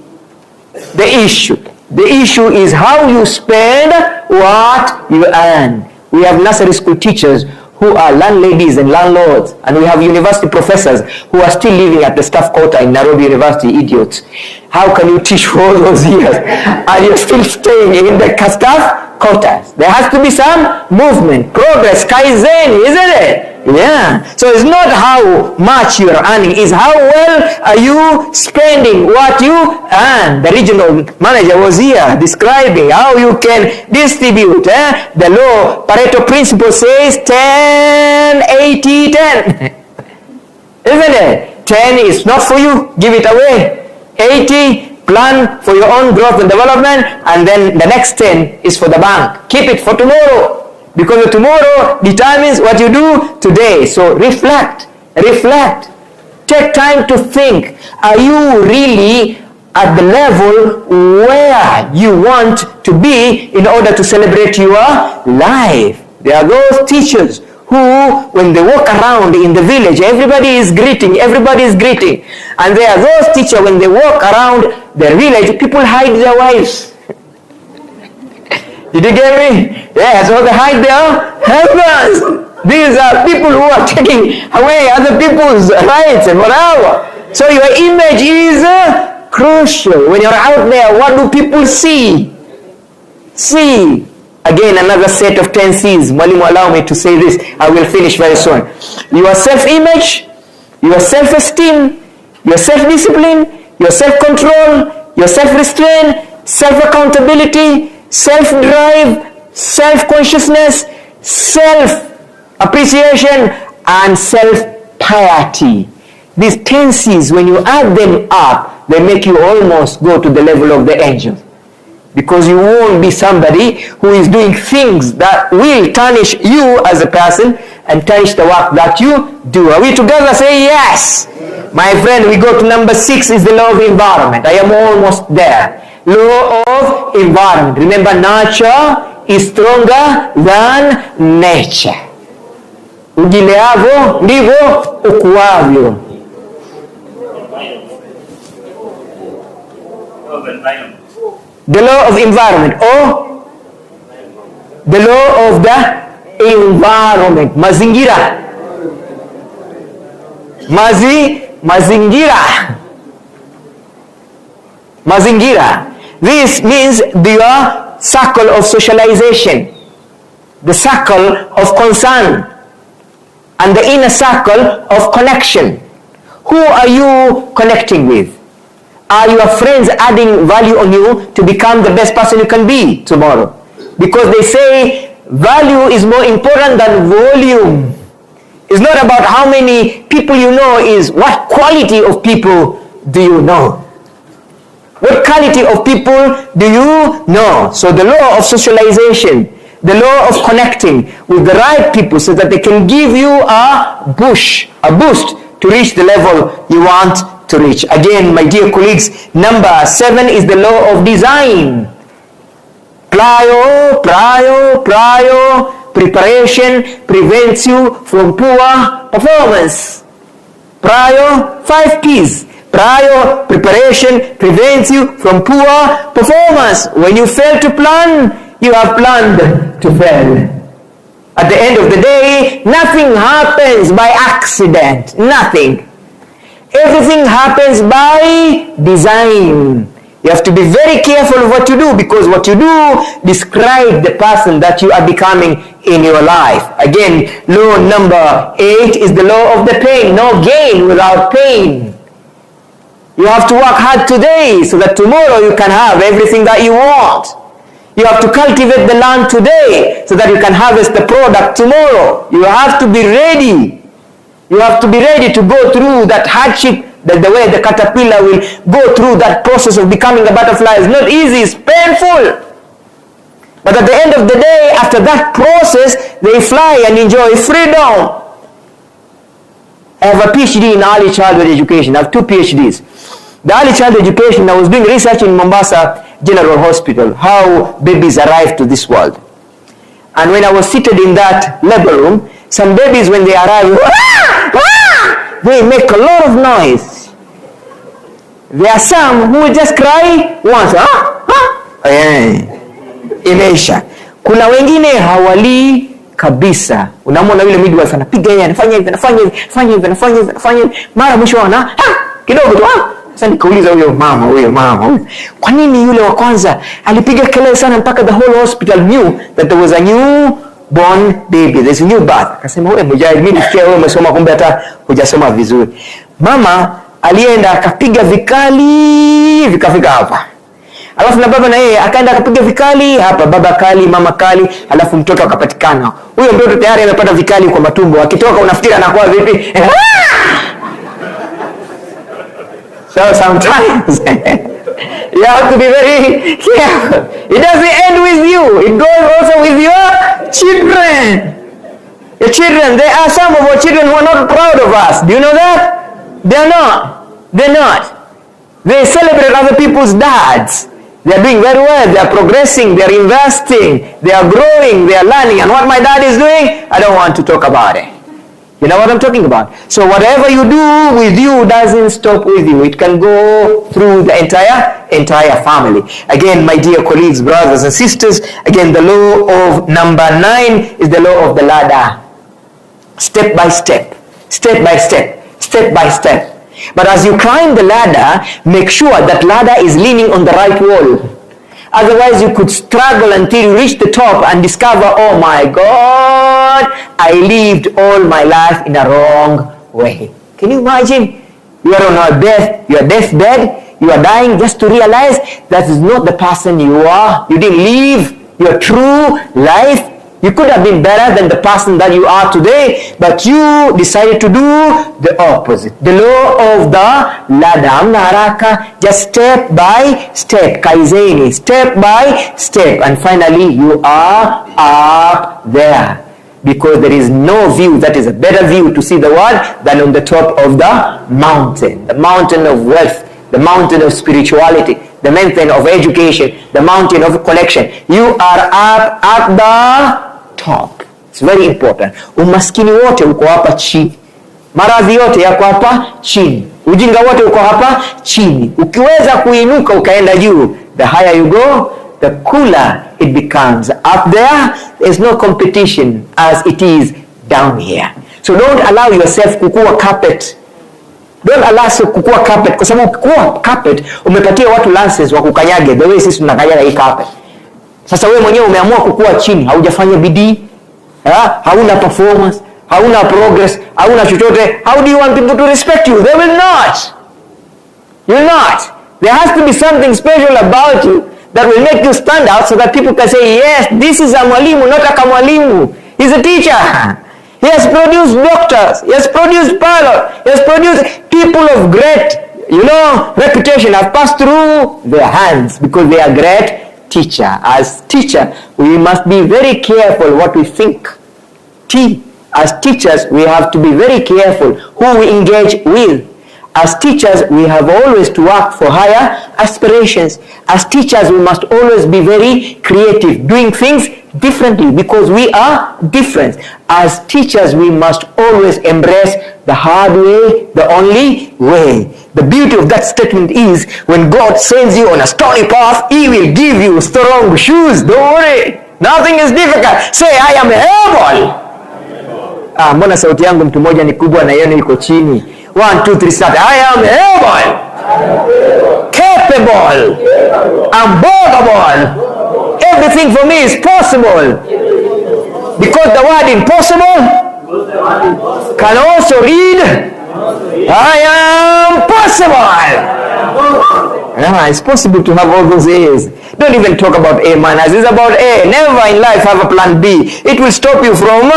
the issue. The issue is how you spend what you earn. We have nursery school teachers who are landladies and landlords, and we have university professors who are still living at the staff quarter in Nairobi University, idiots. How can you teach for all those years and you're still staying in the staff quarters? There has to be some movement, progress, kaizen, isn't it? Yeah. So it's not how much you are earning, it's how well are you spending what you earn. The regional manager was here describing how you can distribute. The law, Pareto principle says 10, 80, 10. Isn't it? 10 is not for you, give it away. 80, plan for your own growth and development, and then the next 10 is for the bank. Keep it for tomorrow. Because tomorrow determines what you do today. So reflect. Take time to think. Are you really at the level where you want to be in order to celebrate your life? There are those teachers who, when they walk around in the village, everybody is greeting. And there are those teachers, when they walk around their village, people hide their wives. Did you get me? Yeah, so they hide their husbands. These are people who are taking away other people's rights and whatever. So your image is crucial. When you're out there, what do people see? See. Again, another set of 10 C's. Mwalimu, allow me to say this. I will finish very soon. Your self-image, your self-esteem, your self-discipline, your self-control, your self-restraint, self-accountability, self-drive, self-consciousness, self-appreciation, and self-piety. These 10 C's, when you add them up, they make you almost go to the level of the angels. Because you won't be somebody who is doing things that will tarnish you as a person and tarnish the work that you do. Are we together? Say yes. My friend, we go to number 6 is the law of environment. I am almost there. Law of environment. Remember, nature is stronger than nature. Ujileavyo ndivyo ukuavyo. The law of environment, or the law of the environment. Mazingira. Mazingira. This means your circle of socialization, the circle of concern, and the inner circle of connection. Who are you connecting with? Are your friends adding value on you to become the best person you can be tomorrow? Because they say value is more important than volume. It's not about how many people you know, is what quality of people do you know? What quality of people do you know? So the law of socialization, the law of connecting with the right people so that they can give you a boost to reach the level you want to reach. Again, my dear colleagues, number 7 is the law of design. Preparation prevents you from poor performance. 5 P's. Preparation prevents you from poor performance. When you fail to plan, you have planned to fail. At the end of the day, nothing happens by accident. Nothing. Everything happens by design. You have to be very careful of what you do, because what you do describes the person that you are becoming in your life. Again, law number 8 is the law of the pain. No gain without pain. You have to work hard today so that tomorrow you can have everything that you want. You have to cultivate the land today so that you can harvest the product tomorrow. You have to be ready. You have to be ready to go through that hardship, that the way the caterpillar will go through that process of becoming a butterfly is not easy, it's painful. But at the end of the day, after that process, they fly and enjoy freedom. I have a PhD in early childhood education. I have 2 PhDs. The early childhood education, I was doing research in Mombasa General Hospital, how babies arrive to this world. And when I was seated in that labor room, some babies, when they arrive, they make a lot of noise. There are some who will just cry once. Imeisha. Kuna wengine hawalii kabisa. Unamwona yule midwife anapiga yeye, anafanya hivi, anafanya hivi. Mara mwisho ana kidogo tu. Sasa nikauliza huyo mama, kwa nini yule wa kwanza alipiga kelele sana mpaka the whole hospital knew that there was a new born baby, there's a new birth. Akasema wewe Mujahid, mimi nifikia wewe umesoma, kumbe hata hujasoma vizuri. Mama alienda akapiga vikali, vikafika hapa. Alafu na baba na yeye akaenda akapiga vikali hapa, baba kali, mama kali, alafu mtoto akapatikana. Huyo mtoto tayari amepata vikali kwa matumbo. Akitoka unafikiri anakuwa vipi? So sometimes you have to be very careful. It doesn't end with you. It goes also with your children. Your children, there are some of our children who are not proud of us. Do you know that? They're not. They're not. They celebrate other people's dads. They are doing very well. They are progressing. They are investing. They are growing. They are learning. And what my dad is doing, I don't want to talk about it. You know what I'm talking about? So whatever you do with you doesn't stop with you. It can go through the entire family. Again, my dear colleagues, brothers and sisters, again, the law of number 9 is the law of the ladder. Step by step. Step by step. Step by step. But as you climb the ladder, make sure that ladder is leaning on the right wall. Otherwise, you could struggle until you reach the top and discover, oh my God, I lived all my life in a wrong way. Can you imagine? You are on your deathbed, you are dying just to realize that is not the person you are. You didn't live your true life. You could have been better than the person that you are today, but you decided to do the opposite. The law of the ladder. Amna haraka, just step by step. Kaizeni, step by step. And finally, you are up there. Because there is no view that is a better view to see the world than on the top of the mountain. The mountain of wealth. The mountain of spirituality. The mountain of education. The mountain of connection. You are up at the top. It's very important. Umaskini wote uko hapa chini. Maradhi yote yako hapa chini. Ujinga wote uko hapa chini. Ukiweza kuinuka ukaenda juu, the higher you go, the cooler it becomes. Up there, there's no competition as it is down here. So don't allow yourself kukua carpet. Don't allow yourself kukua carpet. Kwa sababu kukua carpet, umepatia watu lances wa kukanyage. The way sisi tunakanyaga hii carpet. Sasa wewe mwenyewe umeamua kukua chini, haujafanya bidii, hauna performance, hauna progress, hauna chochote. How do you want people to respect you? They will not. You will not. There has to be something special about you that will make you stand out so that people can say, yes, this is a mwalimu, not a kamwalimu. He's a teacher. He has produced doctors. He has produced pilots. He has produced people of great, reputation have passed through their hands because they are great teacher. As teacher, we must be very careful what we think. As teachers, we have to be very careful who we engage with. As teachers, we have always to work for higher aspirations. As teachers, we must always be very creative, doing things differently because we are different. As teachers, we must always embrace the hard way, the only way. The beauty of that statement is when God sends you on a stony path, He will give you strong shoes. Don't worry. Nothing is difficult. Say, I am able. Mbona sauti yangu mtu mmoja ni kubwa na yenu iko chini. 1, 2, 3, start. I am able. Capable. Unbelievable. Everything for me is possible. Because the word impossible can also read I am possible. Yeah, it's possible to have all those A's. Don't even talk about A minus. It's about A. Never in life have a plan B. It will stop you from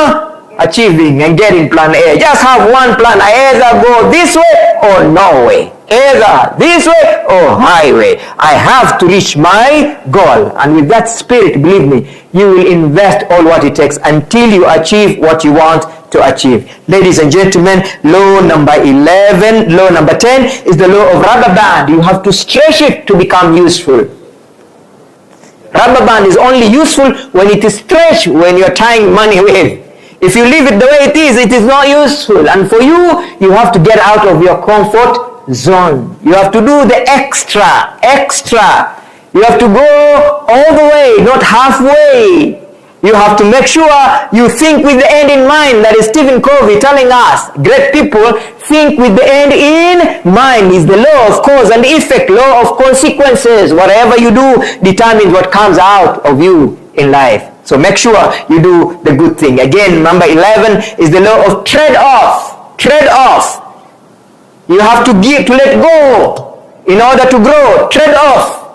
achieving and getting plan A. Just have one plan. Either go this way or no way. Either this way or highway. I have to reach my goal. And with that spirit, believe me, you will invest all what it takes until you achieve what you want to achieve. Ladies and gentlemen, law number 11, law number 10 is the law of rubber band. You have to stretch it to become useful. Rubber band is only useful when it is stretched, when you're tying money with. If you leave it the way it is not useful. And for you, you have to get out of your comfort zone. You have to do the extra. You have to go all the way, not halfway. You have to make sure you think with the end in mind. That is Stephen Covey telling us, great people think with the end in mind. Is the law of cause and effect, law of consequences. Whatever you do determines what comes out of you in life. So make sure you do the good thing. Again, number 11 is the law of trade-off. Trade-off. You have to let go in order to grow. Trade-off.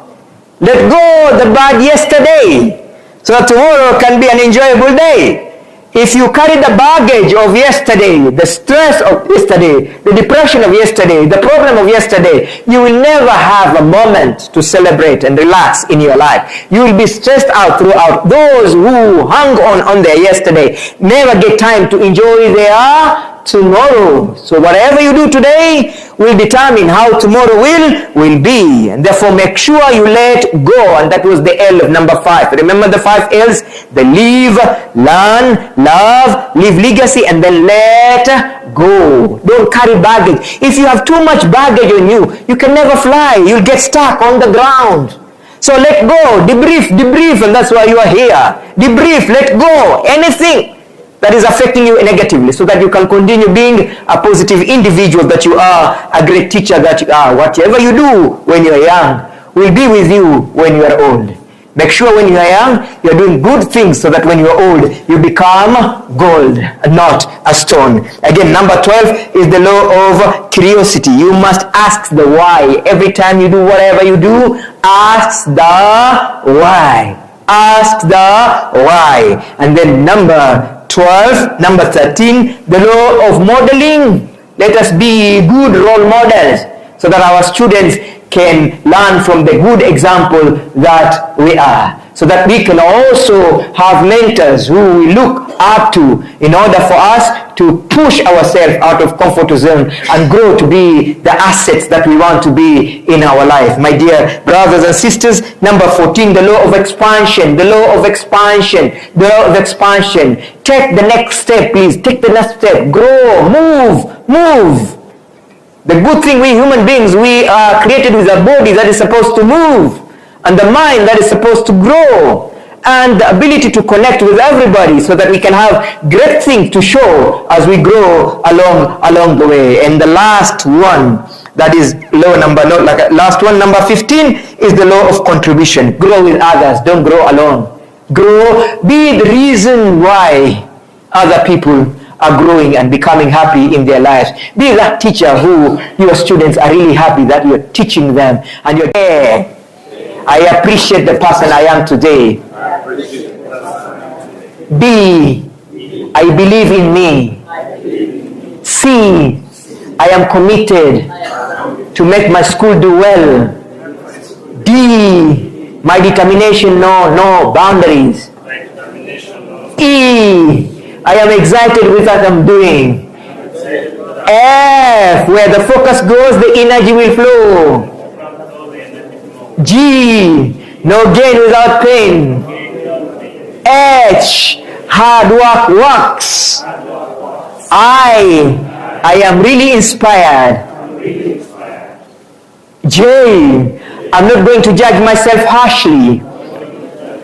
Let go the bad yesterday, so that tomorrow can be an enjoyable day. If you carry the baggage of yesterday, the stress of yesterday, the depression of yesterday, the problem of yesterday, you will never have a moment to celebrate and relax in your life. You will be stressed out throughout. Those who hang on their yesterday never get time to enjoy their tomorrow. So whatever you do today will determine how tomorrow will be. And therefore make sure you let go. And that was the L of number 5. Remember the 5 L's? The live, learn, love, leave legacy, and then let go. Don't carry baggage. If you have too much baggage on you, you can never fly. You'll get stuck on the ground. So let go, debrief, and that's why you are here. Debrief, let go, anything that is affecting you negatively, so that you can continue being a positive individual that you are, a great teacher that you are. Whatever you do when you are young will be with you when you are old. Make sure when you are young, you are doing good things, so that when you are old, you become gold and not a stone. Again, number 12 is the law of curiosity. You must ask the why. Every time you do whatever you do, ask the why. Ask the why. And then number 13, the law of modeling. Let us be good role models, so that our students can learn from the good example that we are, so that we can also have mentors who we look up to, in order for us to push ourselves out of comfort zone and grow to be the assets that we want to be in our life. My dear brothers and sisters, number 14, the law of expansion. The law of expansion. The law of expansion. Take the next step, please. Take the next step. Grow. Move. The good thing, we human beings, we are created with a body that is supposed to move, and the mind that is supposed to grow, and the ability to connect with everybody, so that we can have great things to show as we grow along the way. And the last one, that is number 15, is the law of contribution. Grow with others, don't grow alone. Grow, be the reason why other people are growing and becoming happy in their lives. Be that teacher who your students are really happy that you're teaching them, and you're there. I appreciate the person I am today. B, I believe in me. C, I am committed to make my school do well. D, my determination, no boundaries. E, I am excited with what I'm doing. F, where the focus goes, the energy will flow. G, no gain without pain. H, hard work works. I am really inspired. J, I'm not going to judge myself harshly.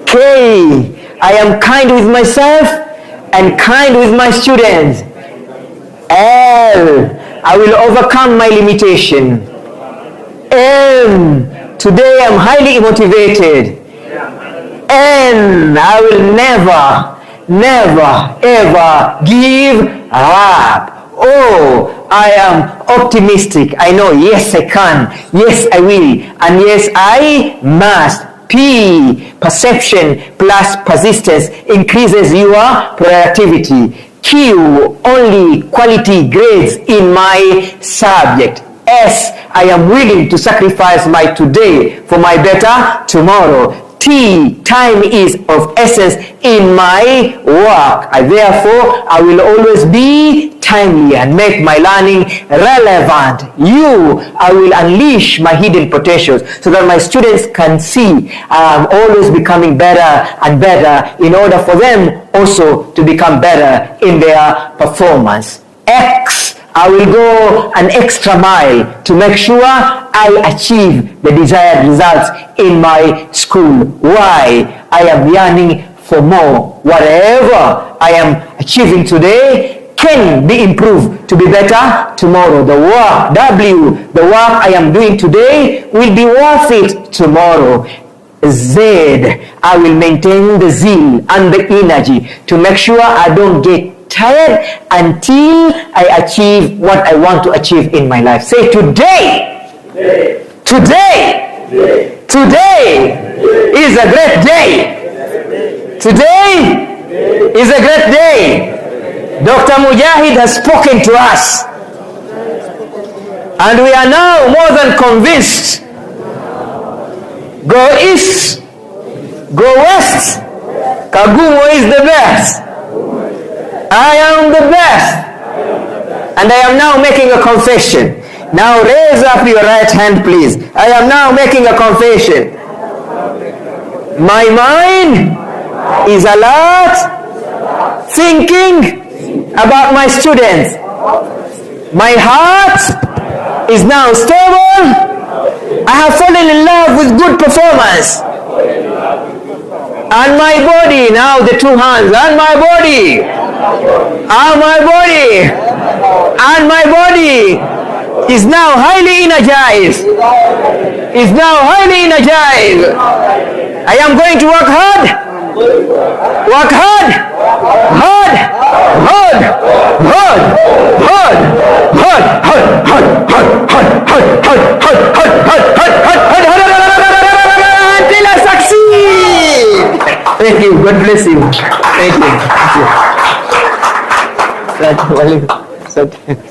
K, I am kind with myself and kind with my students. L, I will overcome my limitation. M, today I'm highly motivated. N, I will never ever give up. O, I am optimistic. I know, yes, I can. Yes, I will. And yes, I must. P, perception plus persistence increases your productivity. Q, only quality grades in my subject. S, I am willing to sacrifice my today for my better tomorrow. T, time is of essence in my work. Therefore, I will always be timely and make my learning relevant. U, I will unleash my hidden potentials so that my students can see I am always becoming better and better in order for them also to become better in their performance. X, I will go an extra mile to make sure I achieve the desired results in my school. Y, I am yearning for more. Whatever I am achieving today can be improved to be better tomorrow. The work, W, the work I am doing today will be worth it tomorrow. Z, I will maintain the zeal and the energy to make sure I don't get tired until I achieve what I want to achieve in my life. Say today. Today is a great day. Today is a great day. Dr. Mujahid has spoken to us, and we are now more than convinced. Go east, go west. Kagumo is the best. I am the best. And I am now making a confession. Now raise up your right hand, please. I am now making a confession. My mind is alert, thinking about my students. My heart is now stable. I have fallen in love with good performance. And my body, now the two hands, and my body, and my body, and my body is now highly energized. Is now highly energized. I am going to work hard. Work hard. Hard. Hard. Hard. Hard. Hard. Hard. Hard. Hard. Hard. Hard. Hard. Hard. Hard. Hard. Hard. Until I succeed. Thank you. God bless you. Thank you. Thank you.